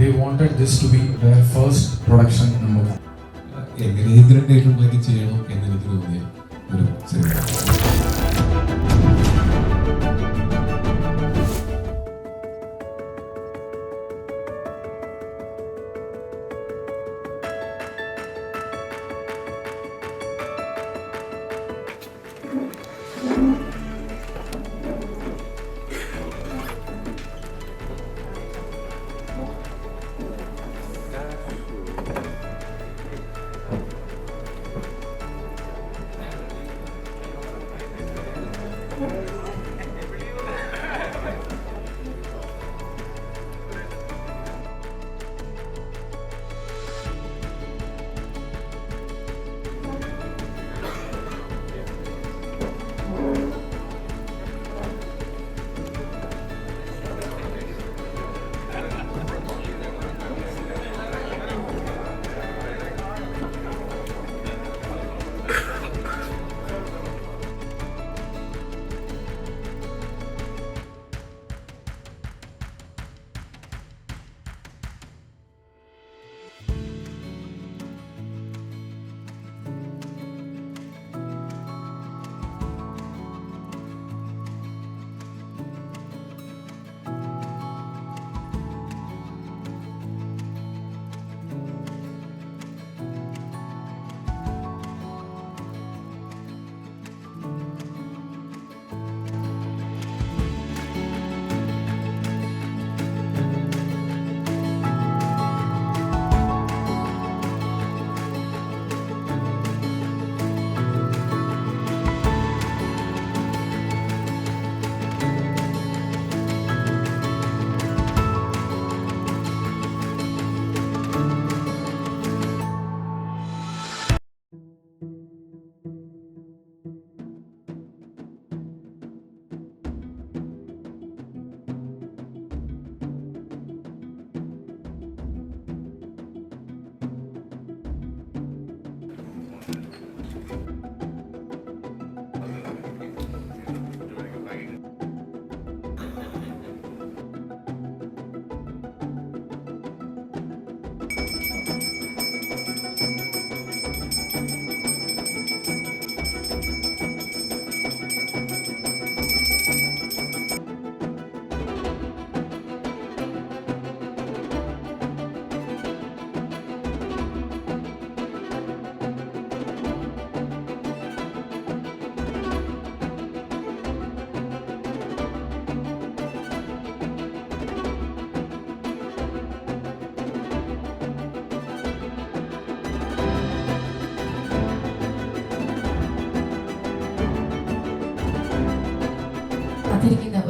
They wanted this to be their first production number one. എങ്ങനെ ഇതിലുണ്ടായിട്ടുണ്ടെങ്കിൽ ചെയ്യണം എന്നെനിക്ക് തോന്നിയ ഒരു സിനിമ.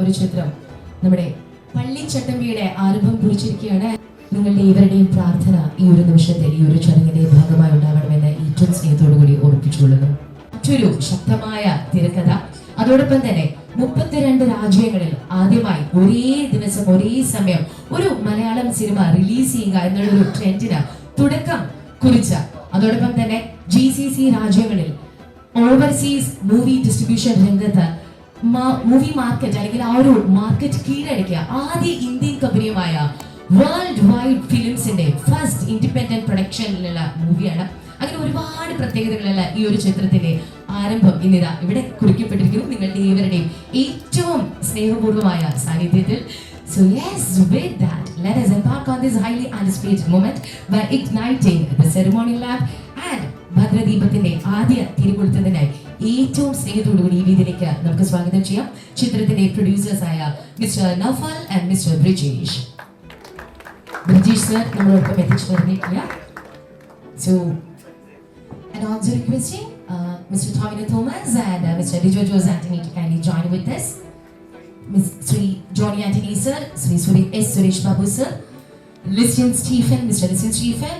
ഒരു ചിത്രം നമ്മുടെ പള്ളിച്ചട്ടമ്പിയുടെ ആരംഭം കുറിച്ചിരിക്കുകയാണ്. നിങ്ങളുടെ ഇവരുടെയും പ്രാർത്ഥന ഈ ഒരു നിമിഷത്തിൽ ഈ ഒരു ചടങ്ങിന്റെ ഭാഗമായി ഉണ്ടാവണമെന്ന് ഏറ്റവും സ്നേഹത്തോടു കൂടി ഓർപ്പിച്ചുകൊള്ളുന്നു. മറ്റൊരു ശക്തമായ തിരക്കഥ, അതോടൊപ്പം തന്നെ 32 രാജ്യങ്ങളിൽ ആദ്യമായി ഒരേ ദിവസം ഒരേ സമയം ഒരു മലയാളം സിനിമ റിലീസ് ചെയ്യുക എന്നുള്ള ഒരു ട്രെൻഡിന് തുടക്കം കുറിച്ച, അതോടൊപ്പം തന്നെ GCC രാജ്യങ്ങളിൽ ഓവർസീസ് മൂവി ഡിസ്ട്രിബ്യൂഷൻ രംഗത്ത് മൂവി മാർക്കറ്റ് അല്ലെങ്കിൽ ആ ഒരു മാർക്കറ്റ് കീഴടക്കിയ ആദ്യ ഇന്ത്യൻ കമ്പനിയുമായ വേൾഡ് വൈഡ് ഫിലിംസിന്റെ ഫസ്റ്റ് ഇൻഡിപെൻഡന്റ് പ്രൊഡക്ഷനിലുള്ള മൂവിയാണ്. അങ്ങനെ ഒരുപാട് പ്രത്യേകതകളുള്ള ഈ ഒരു ചിത്രത്തിന്റെ ആരംഭം ഇന്നിതാ ഇവിടെ കുറിക്കപ്പെട്ടിരിക്കുന്നു നിങ്ങളുടെ ഏവരുടെയും ഏറ്റവും സ്നേഹപൂർവമായ സാന്നിധ്യത്തിൽ. So yes, with that, let us embark on this highly anticipated moment by igniting the ceremonial lamp and ഭദ്രദീപത്തിന്റെ ആദ്യ തിരികൊളുത്തതിനായി ഏറ്റവും സ്നേഹത്തോടുകൂടി ഈ വേദിയിലേക്ക് നമുക്ക് സ്വാഗതം ചെയ്യാം ചിത്രത്തിന്റെ പ്രൊഡ്യൂസേഴ്സ് ആയ mister Naufal and mister Brijesh. Brijesh sir നമ്മളോടൊപ്പം എത്തിച്ചേർന്നിട്ടില്ല. So and also requesting Mr. Tommy Thomas and Mr. Dijojo Anthony to kindly join with us. Ms. Sri Johnny Anthony sir, Sri Suri S. Suresh Babu sir, Lysian Stephen, Mr. Lysian Stephen,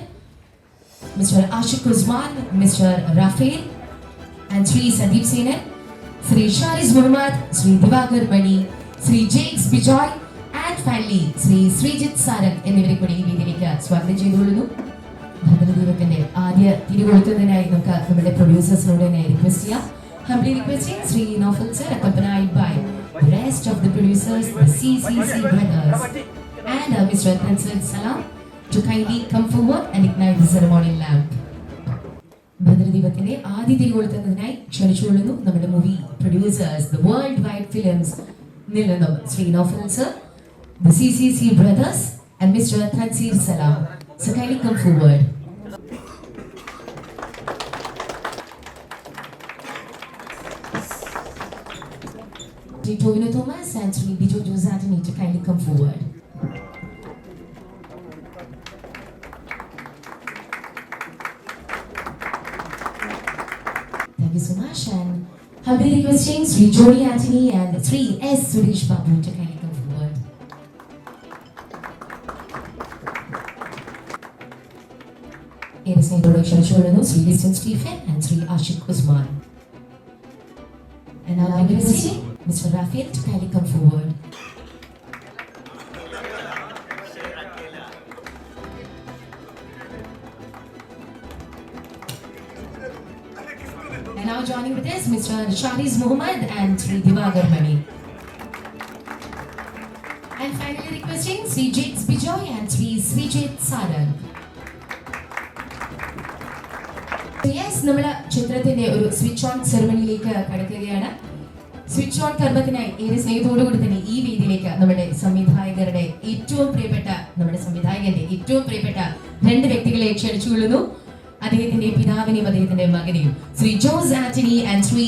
Mr. Ashik Usman, Mr. Rafael, and Sri Sandeep Senan, Sri Sharis Muhammad, Sri Divakar Mani, Sri Jakes Bijoy, and finally Sri Srijit Sarang എന്നിവരെ കൂടി ഈ വേദിയിലേക്ക് സ്വാഗതം ചെയ്തുകൊള്ളുന്നു. ഭദ്രദീപത്തിന്റെ ആദ്യ തിരികൊളുത്തതിനായി നമുക്ക് നമ്മുടെ പ്രൊഡ്യൂസേഴ്സിനോട് തന്നെ request ചെയ്യാം. Humbly requesting Sri Naufal sir accompanied by the rest of the producers, the CCC brothers, and Mr. Tansir Salam to kindly come forward and ignite the ceremonial lamp. ഭദ്രദീപത്തിന്റെ ആദ്യ തിരി കൊളുത്തുന്നതിനായി ക്ഷണിച്ചുകൊള്ളുന്നു നമ്മുടെ movie producers, the world wide films നിന്നും Shri Naufal sir, the CCC brothers, and Mr. Tansir Salam. So kindly come forward. Sri Tovino Thomas and Sri Bijo Josatini to kindly come forward. Thank you so much, and humbly requesting Sri Jodi Antony and Sri S. Suresh Babu to kindly come forward. In this introduction, Sri Liston Stephen and Sri Ashik Usman. And now I'm requesting Mr. Raphael to kindly come forward. And now joining with us, Mr. Shariz Muhammad and Sri Divagar Mani. And finally requesting Sri Jakes Bijoy and Sri Srijit Sarang. So yes, നമ്മുടെ ചിത്രത്തിന്റെ ഒരു switch on സെറമണിയിലേക്ക് കടക്കുകയാണ്. Switch on കർമ്മത്തിനായി ഏറെ സ്നേഹത്തോടുകൂടി തന്നെ ഈ വേദിയിലേക്ക് നമ്മുടെ സംവിധായകന്റെ ഏറ്റവും പ്രിയപ്പെട്ട രണ്ട് വ്യക്തികളെ ക്ഷണിച്ചുകൊള്ളുന്നു. അദ്ദേഹത്തിന്റെ പിതാവിനെയും അദ്ദേഹത്തിന്റെ മകനെയും, Shri Jose Antony and Shri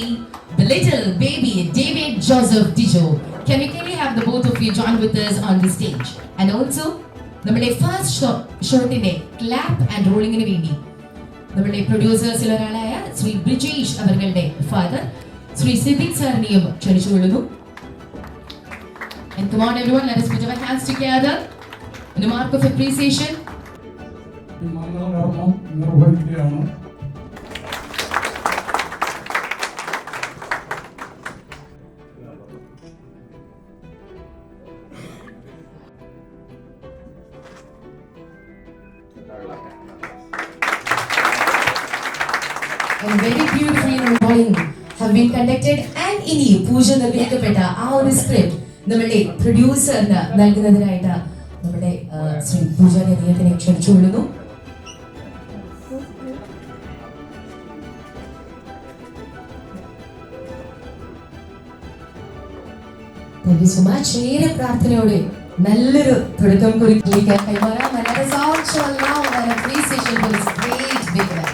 the little baby David Joseph Dijo. Can we kindly have the both of you join with us on the stage? And also നമ്മുടെ ഫസ്റ്റ് ഷോട്ടിന്റെ ക്ലാപ്പ് ആൻഡ് റോളിംഗിന് വേണ്ടി നമ്മുടെ പ്രൊഡ്യൂസേഴ്സിൽ ഒരാളായ ശ്രീ ബ്രിജേഷ് അവരുടെ ഫാദർ ശ്രീ സിദ്ദിഖ് സാറിനെയും ക്ഷണിച്ചുകൊള്ളുന്നു. And come on everyone, let us put our hands together in a mark of appreciation. മംഗളകർമ്മം നിർവഹിക്കുകയാണ്. And very beautifully rolling have been conducted, and ഇനി പൂജ നിർവഹിക്കപ്പെട്ട ആ ഒരു സ്ക്രിപ്റ്റ് നമ്മുടെ പ്രൊഡ്യൂസറിന് നൽകുന്നതിനായിട്ട് നമ്മുടെ ശ്രീ പൂജാരി അദ്ദേഹത്തിനെ ക്ഷണിച്ചുകൊള്ളുന്നു. Thank you so much. ഏറെ പ്രാർത്ഥനയോടെ നല്ലൊരു തുടക്കം കുറിക്കാൻ കൈമാറാം. Another sound show now and appreciation for this great big event.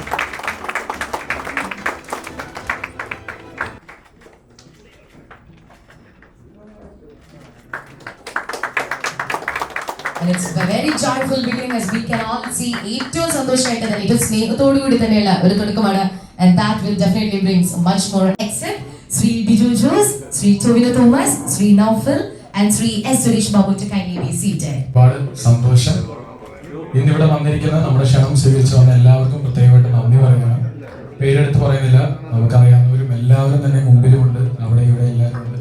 And it's a very joyful beginning as we can all see. ഏറ്റവും സന്തോഷമായിട്ട് തന്നെ ഏറ്റവും സ്നേഹത്തോടു കൂടി തന്നെയുള്ള ഒരു തുടക്കമാണ്. And that will definitely bring much more. Except Sri Bijo Jose, Sri Tovino Thomas, Sri Naufal and Sri S. Suresh Babu to kindly be seated. ഒരുപാട് സന്തോഷം. ഇന്നിവിടെ വന്നിരിക്കുന്ന നമ്മുടെ ക്ഷണം സ്വീകരിച്ചു വന്ന എല്ലാവർക്കും പ്രത്യേകമായിട്ട് നന്ദി പറയണം. പേരെടുത്ത് പറയുന്നില്ല, നമുക്കറിയാവുന്നവരും എല്ലാവരും തന്നെ മുമ്പിലുമുണ്ട്, അവിടെ ഇവിടെ എല്ലാവരും ഉണ്ട്.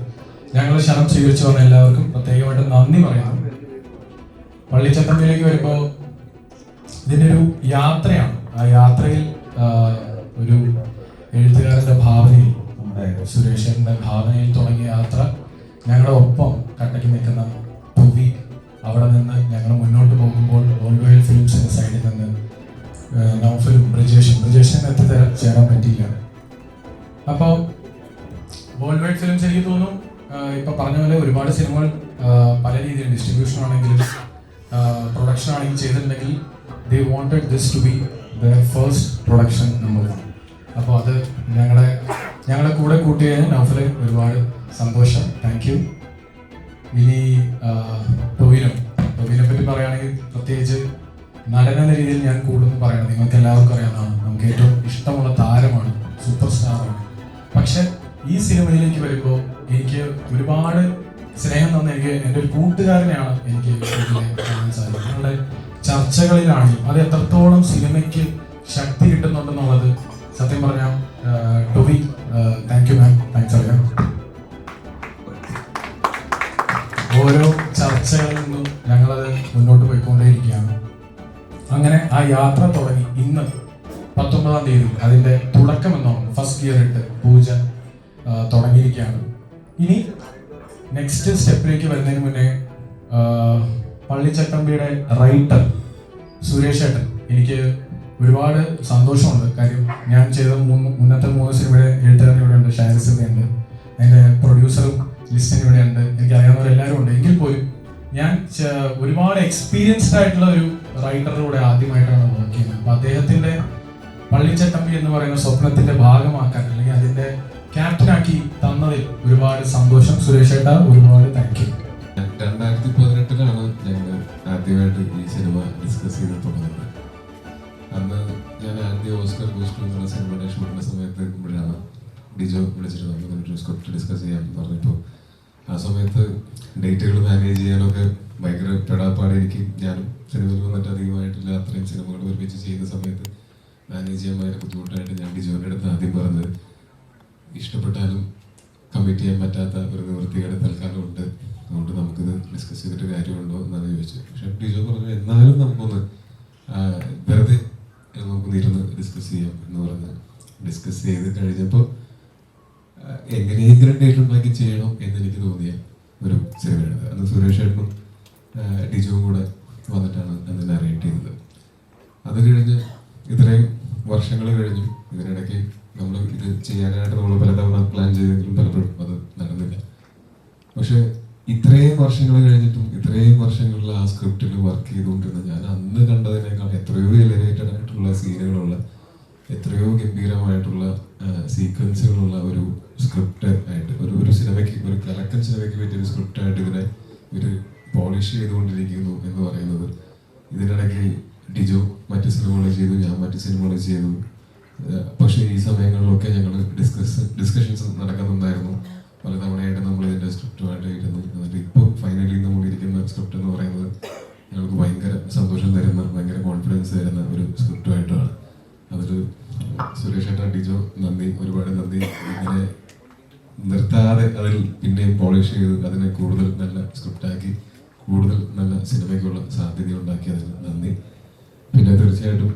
ഞങ്ങൾ ക്ഷണം സ്വീകരിച്ചു വന്ന എല്ലാവർക്കും പ്രത്യേകമായിട്ട് നന്ദി പറയണം. പള്ളിച്ചട്ടമ്പിലേക്ക് വരുമ്പോൾ ഇതിൻ്റെ ഒരു യാത്രയാണ്. ആ യാത്രയിൽ ഒരു എഴുത്തുകാരൻ്റെ ഭാവനയിൽ, നമ്മുടെ സുരേഷന്റെ ഭാവനയിൽ തുടങ്ങിയ യാത്ര ഞങ്ങളുടെ ഒപ്പം കട്ടയ്ക്ക് നിൽക്കുന്ന ടോബി, അവിടെ നിന്ന് ഞങ്ങൾ മുന്നോട്ട് പോകുമ്പോൾ വേൾഡ് ഫിലിംസിന്റെ സൈഡിൽ നിന്ന് നൗഫലും ബ്രിജേഷിന് എത്തിച്ചേരാൻ പറ്റിയില്ല. അപ്പോൾ വേൾഡ് വൈഡ് ഫിലിംസ് എനിക്ക് തോന്നുന്നു ഇപ്പൊ പറഞ്ഞ പോലെ ഒരുപാട് സിനിമകൾ പല രീതിയിൽ ഡിസ്ട്രിബ്യൂഷൻ ആണെങ്കിലും പ്രൊഡക്ഷൻ ആണെങ്കിലും ചെയ്തിട്ടുണ്ടെങ്കിൽ they wanted this to be their first production number 1. അപ്പോൾ അത് ഞങ്ങളെ കൂടെ കൂട്ടിയതിന് നൗഫലെ ഒരുപാട് സന്തോഷം. Thank you. ഇനി ടോവിനെ പറ്റി പറയുകയാണെങ്കിൽ പ്രത്യേകിച്ച് നടനെന്ന രീതിയിൽ ഞാൻ കൂടുതൽ പറയണം. നിങ്ങൾക്ക് എല്ലാവർക്കും അറിയാവുന്നതാണ്, നമുക്ക് ഏറ്റവും ഇഷ്ടമുള്ള താരമാണ്, സൂപ്പർ സ്റ്റാറാണ്. പക്ഷെ ഈ സിനിമയിലേക്ക് വരുമ്പോൾ എനിക്ക് ഒരുപാട് സ്നേഹം തന്ന എൻ്റെ ഒരു കൂട്ടുകാരനെയാണ് എനിക്ക് കാണാൻ സാധിക്കും. ഞങ്ങളുടെ ചർച്ചകളിലാണെങ്കിൽ അത് എത്രത്തോളം സിനിമയ്ക്ക് ശക്തി കിട്ടുന്നുണ്ടെന്നുള്ളത് സത്യം പറഞ്ഞാൽ Toby, thank you ma'am, thanks അറിയാം. ഓരോ ചർച്ചകളിൽ നിന്നും ഞങ്ങളത് മുന്നോട്ട് പോയിക്കൊണ്ടേയിരിക്കുകയാണ്. അങ്ങനെ ആ യാത്ര തുടങ്ങി ഇന്ന് 19-ാം തീയതി അതിൻ്റെ തുടക്കം എന്നോണം ഫസ്റ്റ് ഗിയർ ഇട്ട് പൂജ തുടങ്ങിയിരിക്കുകയാണ്. ഇനി നെക്സ്റ്റ് സ്റ്റെപ്പിലേക്ക് വരുന്നതിന് മുന്നേ പള്ളിച്ചട്ടമ്പിയുടെ റൈറ്റർ സുരേഷ് ഏട്ടൻ, എനിക്ക് ഒരുപാട് സന്തോഷമുണ്ട്. കാര്യം ഞാൻ ചെയ്ത മുന്നത്തെ 3 സിനിമയുടെ എഴുത്തുകാരൻ ഇവിടെ ഉണ്ട്, ഷാരിസ് ഇവിടെ ഉണ്ട്, എൻ്റെ പ്രൊഡ്യൂസറും ലിസ്റ്റിൻ ഇവിടെ ഉണ്ട്, എനിക്കറിയാവുന്നവരെല്ലാവരും ഉണ്ട്. എങ്കിൽ പോലും ഞാൻ ഒരുപാട് എക്സ്പീരിയൻസ്ഡ് ആയിട്ടുള്ള ഒരു റൈറ്ററുടെ കൂടെ ആദ്യമായിട്ടാണ് വർക്ക് ചെയ്യുന്നത്. അപ്പോൾ അദ്ദേഹത്തിൻ്റെ പള്ളിച്ചട്ടമ്പി എന്ന് പറയുന്ന സ്വപ്നത്തിന്റെ ഭാഗമാക്കാൻ അല്ലെങ്കിൽ അതിന്റെ ക്യാപ്റ്റനാക്കി തന്നതിൽ ഒരുപാട് സന്തോഷം. സുരേഷ് ഏട്ടാ, ഒരുപാട് താങ്ക് യു. 2018-ലാണ് ഞങ്ങൾ ആദ്യമായിട്ട് ഈ സിനിമ ഡിസ്കസ് ചെയ്ത് തുടങ്ങുന്നത്. അന്ന് ഞാൻ ആദ്യം ഓസ്കർ ഗോസ്റ്റ് എന്നുള്ള സിനിമയുടെ ഷൂട്ടിന്റെ സമയത്ത് നിൽക്കുമ്പോഴാണ് ഡിജോ വിളിച്ചിട്ട് നമുക്ക് സ്ക്രിപ്റ്റ് ഡിസ്കസ് ചെയ്യാൻ പറഞ്ഞപ്പോൾ ആ സമയത്ത് ഡേറ്റുകൾ മാനേജ് ചെയ്യാനൊക്കെ ഭയങ്കര പെടാപ്പാട്. എനിക്ക് ഞാനും സിനിമയിൽ വന്നിട്ട് അധികമായിട്ടില്ല, അത്രയും സിനിമകൾ ഒരുമിച്ച് ചെയ്യുന്ന സമയത്ത് മാനേജ് ചെയ്യാൻ ഭയങ്കര ബുദ്ധിമുട്ടായിട്ട് ഞാൻ ഡിജോയുടെ അടുത്ത് ആദ്യം പറഞ്ഞത്, ഇഷ്ടപ്പെട്ടാലും കമ്മിറ്റ് ചെയ്യാൻ പറ്റാത്ത ഒരു നിവൃത്തിയുടെ തൽക്കാലം ഉണ്ട്, അതുകൊണ്ട് നമുക്കിത് ഡിസ്കസ് ചെയ്തിട്ട് കാര്യമുണ്ടോ എന്നാണ് ചോദിച്ചത്. പക്ഷെ ഡിജോ പറഞ്ഞു എന്നാലും നമുക്കൊന്ന് വെറുതെ നമുക്കൊന്ന് ഇരുന്ന് ഡിസ്കസ് ചെയ്യാം എന്ന് പറഞ്ഞ് ഡിസ്കസ് ചെയ്ത് കഴിഞ്ഞപ്പോൾ എങ്ങനെയെങ്കിലും ഡേറ്റ് ഉണ്ടാക്കി ചെയ്യണം എന്നെനിക്ക് തോന്നിയ ഒരു സിനിമയാണ്. അന്ന് സുരേഷ് ഏട്ടനും ഡിജോവും കൂടെ വന്നിട്ടാണ് അന്ന് നറേറ്റ് ചെയ്തത്. അത് കഴിഞ്ഞ് ഇത്രയും വർഷങ്ങൾ കഴിഞ്ഞു. ഇതിനിടയ്ക്ക് നമ്മൾ ഇത് ചെയ്യാനായിട്ട് നമ്മൾ പലതവണ പ്ലാൻ ചെയ്തെങ്കിലും പലപ്പോഴും അത് നടന്നില്ല. പക്ഷെ ഇത്രയും വർഷങ്ങൾ കഴിഞ്ഞിട്ടും ഇത്രയും വർഷങ്ങളിൽ ആ സ്ക്രിപ്റ്റിൽ വർക്ക് ചെയ്തുകൊണ്ടിരുന്ന ഞാൻ അന്ന് കണ്ടതിനേക്കാൾ എത്രയോ എലിവേറ്റഡ് ആയിട്ടുള്ള സീനുകളുള്ള, എത്രയോ ഗംഭീരമായിട്ടുള്ള സീക്വൻസുകളുള്ള ഒരു സ്ക്രിപ്റ്റ് ആയിട്ട് ഒരു സിനിമയ്ക്ക്, ഒരു കലക്കൻ സിനിമയ്ക്ക് പറ്റിയൊരു സ്ക്രിപ്റ്റായിട്ട് ഇതിനെ ഒരു പോളിഷ് ചെയ്തുകൊണ്ടിരിക്കുന്നു എന്ന് പറയുന്നത്. ഇതിനിടയ്ക്ക് ഡിജോ മറ്റ് സിനിമകൾ ചെയ്തു, ഞാൻ മറ്റ് സിനിമകൾ ചെയ്തു. പക്ഷേ ഈ സമയങ്ങളിലൊക്കെ ഞങ്ങൾ ഡിസ്കഷൻസ് നടക്കുന്നുണ്ടായിരുന്നു. പലതവണയായിട്ട് നമ്മൾ ഇതിൻ്റെ സ്ക്രിപ്റ്റുമായിട്ട് ഇരുന്നു. എന്നിട്ട് ഇപ്പോൾ ഫൈനലി നമ്മൾ ഇരിക്കുന്ന സ്ക്രിപ്റ്റ് എന്ന് പറയുന്നത് ഞങ്ങൾക്ക് ഭയങ്കര സന്തോഷം തരുന്ന, ഭയങ്കര കോൺഫിഡൻസ് തരുന്ന ഒരു സ്ക്രിപ്റ്റുമായിട്ടാണ്. അതിൽ സുരേഷ് ഏട്ടൻ, ഡിജോ, നന്ദി, ഒരുപാട് നന്ദി. ഇങ്ങനെ നിർത്താതെ അതിൽ പിന്നെയും പോളിഷ് ചെയ്ത് അതിനെ കൂടുതൽ നല്ല സ്ക്രിപ്റ്റാക്കി കൂടുതൽ നല്ല സിനിമയ്ക്കുള്ള സാധ്യത ഉണ്ടാക്കിയതിന് നന്ദി. പിന്നെ തീർച്ചയായിട്ടും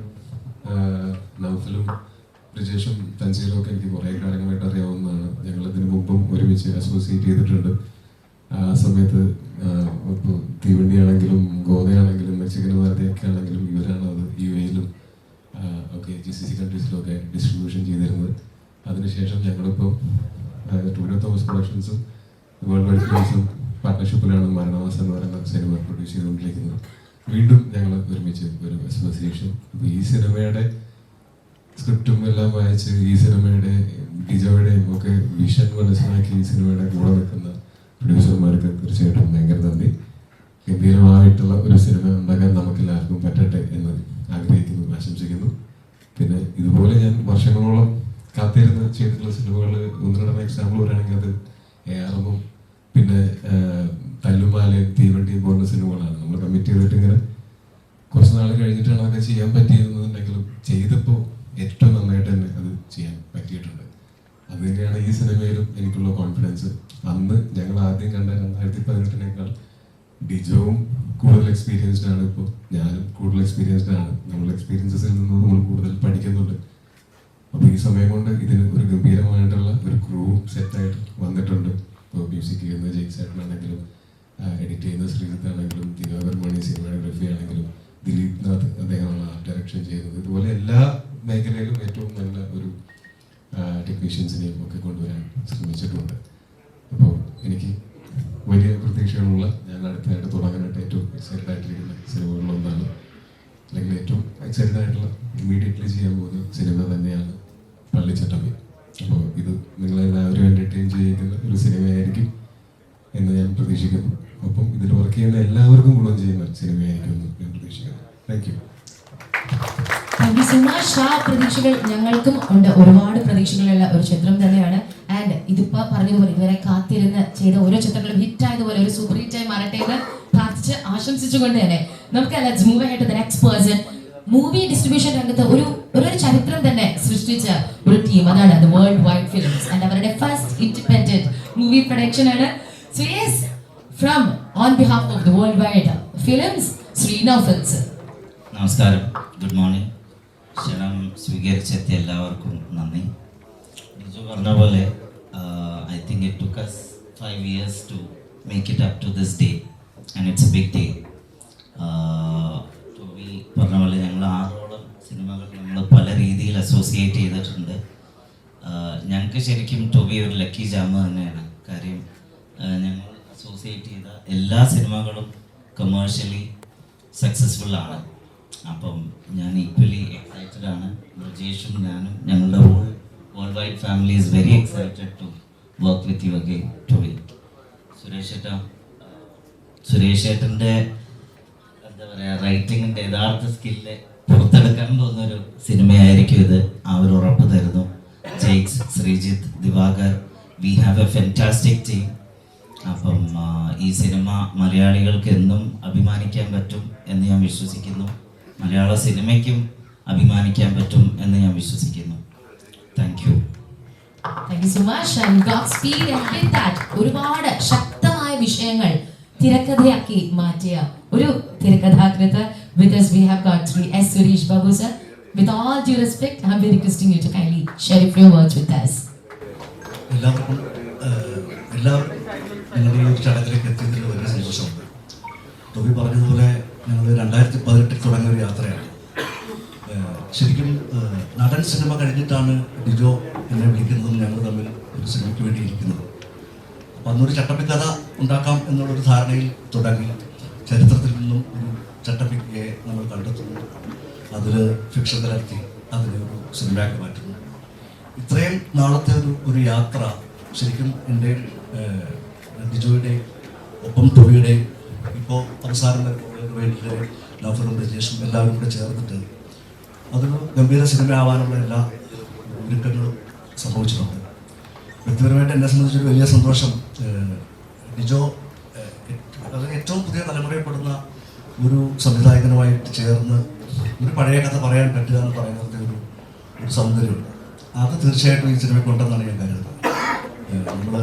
നൗഫലും ബ്രിജേഷും തൻസീലും ഒക്കെ എനിക്ക് കുറേ കാര്യങ്ങളായിട്ട് അറിയാവുന്നതാണ്. ഞങ്ങൾ ഇതിനു മുമ്പും ഒരുമിച്ച് അസോസിയേറ്റ് ചെയ്തിട്ടുണ്ട്. ആ സമയത്ത് ഇപ്പോൾ തീവണ്ടിയാണെങ്കിലും ഗോതയാണെങ്കിലും മെക്സിക്കൻ ഭാരതിയൊക്കെ ആണെങ്കിലും ഇവരാണ് അത് UAE-ലും ഒക്കെ GCC കൺട്രീസിലൊക്കെ ഡിസ്ട്രിബ്യൂഷൻ ചെയ്തിരുന്നത്. അതിനുശേഷം ഞങ്ങളിപ്പോൾ ടൂഡോ തോമസ് പ്രൊഡക്ഷൻസും വേൾഡ് വൈഡ് ഫിലിംസും പാർട്ട്ണർഷിപ്പിലാണ് മരണവാസം എന്ന് പറയുന്ന സിനിമ പ്രൊഡ്യൂസ് ചെയ്തുകൊണ്ടിരിക്കുന്നത്. വീണ്ടും ഞങ്ങൾ ഒരുമിച്ച് ഒരു അസോസിയേഷൻ. അപ്പോൾ ഈ സിനിമയുടെ സ്ക്രിപ്റ്റും എല്ലാം വായിച്ച് ഈ സിനിമയുടെ ഡിജോയുടെയും ഒക്കെ വിഷൻ മനസ്സിലാക്കി ഈ സിനിമയുടെ കൂടെ നിൽക്കുന്ന പ്രൊഡ്യൂസർമാർക്ക് തീർച്ചയായിട്ടും ഭയങ്കര നന്ദി. ഗംഭീരമായിട്ടുള്ള ഒരു സിനിമ ഉണ്ടാക്കാൻ നമുക്ക് എല്ലാവർക്കും പറ്റട്ടെ എന്ന് ആഗ്രഹിക്കുന്നു, ആശംസിക്കുന്നു. പിന്നെ ഇതുപോലെ ഞാൻ വർഷങ്ങളോളം കാത്തിരുന്ന് ചെയ്തിട്ടുള്ള സിനിമകൾ 1-2 എക്സാമ്പിൾ പറയുകയാണെങ്കിൽ അത് ARM-ഉം പിന്നെ തല്ലുമാലയും തീവണ്ടിയും പോലുള്ള സിനിമകളാണ്. നമ്മൾ കമ്മിറ്റ് ചെയ്തിട്ട് ഇങ്ങനെ കുറച്ച് നാൾ കഴിഞ്ഞിട്ടാണ് അതൊക്കെ ചെയ്യാൻ പറ്റിയിരുന്നുണ്ടെങ്കിലും ചെയ്തപ്പോൾ ഏറ്റവും നന്നായിട്ട് തന്നെ അത് ചെയ്യാൻ പറ്റിയിട്ടുണ്ട്. അത് തന്നെയാണ് ഈ സിനിമയിലും എനിക്കുള്ള കോൺഫിഡൻസ്. അന്ന് ഞങ്ങൾ ആദ്യം കണ്ട 2018-നേക്കാൾ ഡിജോവും കൂടുതൽ എക്സ്പീരിയൻസ്ഡ് ആണ്, ഇപ്പോൾ ഞാനും കൂടുതൽ എക്സ്പീരിയൻസ്ഡ് ആണ്. നമ്മുടെ എക്സ്പീരിയൻസസിൽ നിന്ന് നമ്മൾ കൂടുതൽ പഠിക്കുന്നുണ്ട്. അപ്പോൾ ഈ സമയം കൊണ്ട് ഇതിന് ഒരു ഗംഭീരമായിട്ടുള്ള ഒരു ക്രൂ സെറ്റായിട്ട് വന്നിട്ടുണ്ട്. ഇപ്പോൾ മ്യൂസിക് ചെയ്യുന്ന ജെയ്സേട്ടനാണെങ്കിലും, എഡിറ്റ് ചെയ്യുന്ന ശ്രീജിത്താണെങ്കിലും, ദിവാകർ മണി സിനിമാറ്റോഗ്രഫി ആണെങ്കിലും, ദിലീപ് നാഥ് അദ്ദേഹമാണ് ആർട്ട് ഡയറക്ഷൻ ചെയ്യുന്നത്. ഇതുപോലെ എല്ലാ മേഖലയിലും ഏറ്റവും നല്ല ഒരു ടെക്നീഷ്യൻസിനെയും ഒക്കെ കൊണ്ടുവരാൻ ശ്രമിച്ചിട്ടുണ്ട്. അപ്പോൾ എനിക്ക് വലിയ പ്രതീക്ഷകളുള്ള, ഞാൻ അടുത്തായിട്ട് തുടങ്ങാനായിട്ട് ഏറ്റവും എക്സൈറ്റഡ് ആയിട്ടിരിക്കുന്ന സിനിമകളിലൊന്നാണ്, അല്ലെങ്കിൽ ഏറ്റവും എക്സൈറ്റഡ് ആയിട്ടുള്ള ഇമ്മീഡിയറ്റ്ലി ചെയ്യാൻ പോകുന്ന സിനിമ തന്നെയാണ് പള്ളിച്ചട്ടമ്പി. അപ്പോൾ ഇത് നിങ്ങളെല്ലാവരും എൻ്റർടൈൻ ചെയ്യിക്കുന്ന ഒരു സിനിമയായിരിക്കും എന്ന് ഞാൻ പ്രതീക്ഷിക്കുന്നു. ഒപ്പം ഇതിൽ വർക്ക് ചെയ്യുന്ന എല്ലാവർക്കും ഗുണം ചെയ്യുന്ന സിനിമയായിരിക്കും എന്ന് ഞാൻ പ്രതീക്ഷിക്കുന്നു. Thank you. Thank you so much. ആ പ്രതീക്ഷകൾ ഞങ്ങൾക്കും ഉണ്ട്, ഒരുപാട് പ്രതീക്ഷകളുള്ള ഒരു ചിത്രം തന്നെയാണ്. ആൻഡ് ഇതിപ്പോ പറഞ്ഞതുപോലെ ഇതുവരെ കാത്തിരുന്ന് ചെയ്ത ഓരോ ചിത്രങ്ങളും ഹിറ്റായതുപോലെ ഒരു സൂപ്പർ ഹിറ്റായി മാറട്ടെ എന്ന് പ്രാർത്ഥിച്ച് ആശംസിച്ചുകൊണ്ട് തന്നെ നമുക്ക് let's move ahead to the next person. Movie distribution രംഗത്ത് ഒരു ചരിത്രം തന്നെ സൃഷ്ടിച്ച ഒരു ടീം, അതാണ് the World wide Films. And അവരുടെ ഫസ്റ്റ് ഇൻഡിപെൻഡന്റ് മൂവി പ്രൊഡക്ഷൻ ആണ്. So yes, from on behalf of the World wide Films, Shri Naufal sir. നമസ്കാരം, ഗുഡ് മോർണിംഗ്. ക്ഷണം സ്വീകരിച്ചെത്തിയ എല്ലാവർക്കും നന്ദി. ഡിജു പറഞ്ഞ പോലെ I think it took us 5 years to make it up to this day, and it's a big day. Toby പറഞ്ഞ പോലെ ഞങ്ങൾ 6ഓളം സിനിമകൾ നമ്മൾ പല രീതിയിൽ അസോസിയേറ്റ് ചെയ്തിട്ടുണ്ട്. ഞങ്ങൾക്ക് ശരിക്കും ടോബി ഒരു ലക്കി ജാമ തന്നെയാണ്. കാര്യം ഞങ്ങൾ അസോസിയേറ്റ് ചെയ്ത എല്ലാ സിനിമകളും കമേഴ്ഷ്യലി സക്സസ്ഫുൾ ആണ്. അപ്പം ഞാൻ ഈക്വലി എക്സൈറ്റഡ് ആണ്. ബ്രജേഷും ഞാനും ഞങ്ങളുടെ World Wide family is very excited to work with you again Toby. Suresh ഏട്ടൻ്റെ എന്താ പറയുക, റൈറ്റിങ്ങിൻ്റെ യഥാർത്ഥ സ്കില്ല് പുറത്തെടുക്കാൻ പോകുന്നൊരു സിനിമയായിരിക്കും ഇത്. ആ ഒരു ഉറപ്പ് തരുന്നു. Jakes, Sreejith, Divakar, we have a fantastic team. അപ്പം ഈ സിനിമ മലയാളികൾക്ക് എന്നും അഭിമാനിക്കാൻ പറ്റും എന്ന് ഞാൻ വിശ്വസിക്കുന്നു. മലയാള സിനിമയ്ക്കും അഭിമാനിക്കാൻ പറ്റും എന്ന് ഞാൻ വിശ്വസിക്കുന്നു. Thank you. Thank you so much and Godspeed. And with that, ഒരുപാട് ശക്തമായ വിഷയങ്ങൾ തിരക്കഥയാക്കി മാറ്റിയ ഒരു തിരക്കഥാകൃത്ത്. With us we have got Sri S. Suresh Babu sir. With all due respect, I am requesting you to kindly share a few words with us. എല്ലാവർക്കും ഞങ്ങളുടെ ഈ ഒരു ചടങ്ങിലേക്ക് എത്തിയതിൽ വലിയ സന്തോഷമുണ്ട്. ടോബി പറഞ്ഞതുപോലെ ഞങ്ങൾ 2018 തുടങ്ങിയ ഒരു യാത്രയാണ്. ശരിക്കും നടൻ സിനിമ കഴിഞ്ഞിട്ടാണ് ഡിജോ എന്നെ വിളിക്കുന്നതും ഞങ്ങൾ തമ്മിൽ ഒരു സിനിമയ്ക്ക് വേണ്ടി ഇരിക്കുന്നത്. അപ്പം അന്നൊരു ചട്ടമ്പി കഥ ഉണ്ടാക്കാം എന്നുള്ളൊരു ധാരണയിൽ തുടങ്ങി ചരിത്രത്തിൽ നിന്നും ഒരു ചട്ടമ്പിക്കയെ നമ്മൾ കണ്ടെത്തുന്നു, അതിൽ ഫിക്ഷൻ കലർത്തി അതിനെ ഒരു സിനിമയാക്കി മാറ്റുന്നു. ഇത്രയും നാളത്തെ ഒരു യാത്ര ശരിക്കും എൻ്റെ ഡിജോയുടെ ഒപ്പം ടോബിയുടെ ഇപ്പോൾ അവസാനം വേണ്ടിയിട്ട് നൗഫറും രജേഷും എല്ലാവരും കൂടെ ചേർന്നിട്ട് അതൊരു ഗംഭീര സിനിമയാവാനുള്ള എല്ലാ ഒരുക്കങ്ങളും സംഭവിച്ചിട്ടുണ്ട്. വ്യക്തിപരമായിട്ട് എന്നെ സംബന്ധിച്ചൊരു വലിയ സന്തോഷം. ഡിജോ അത് ഏറ്റവും പുതിയ തലമുറയിൽപ്പെടുന്ന ഒരു സംവിധായകനുമായിട്ട് ചേർന്ന് ഒരു പഴയ കഥ പറയാൻ പറ്റുക എന്ന് പറയുന്നത് ഒരു സൗന്ദര്യമുണ്ട്. അത് തീർച്ചയായിട്ടും ഈ സിനിമയ്ക്കുണ്ടെന്നാണ് ഞാൻ കരുതുന്നത്. നമ്മൾ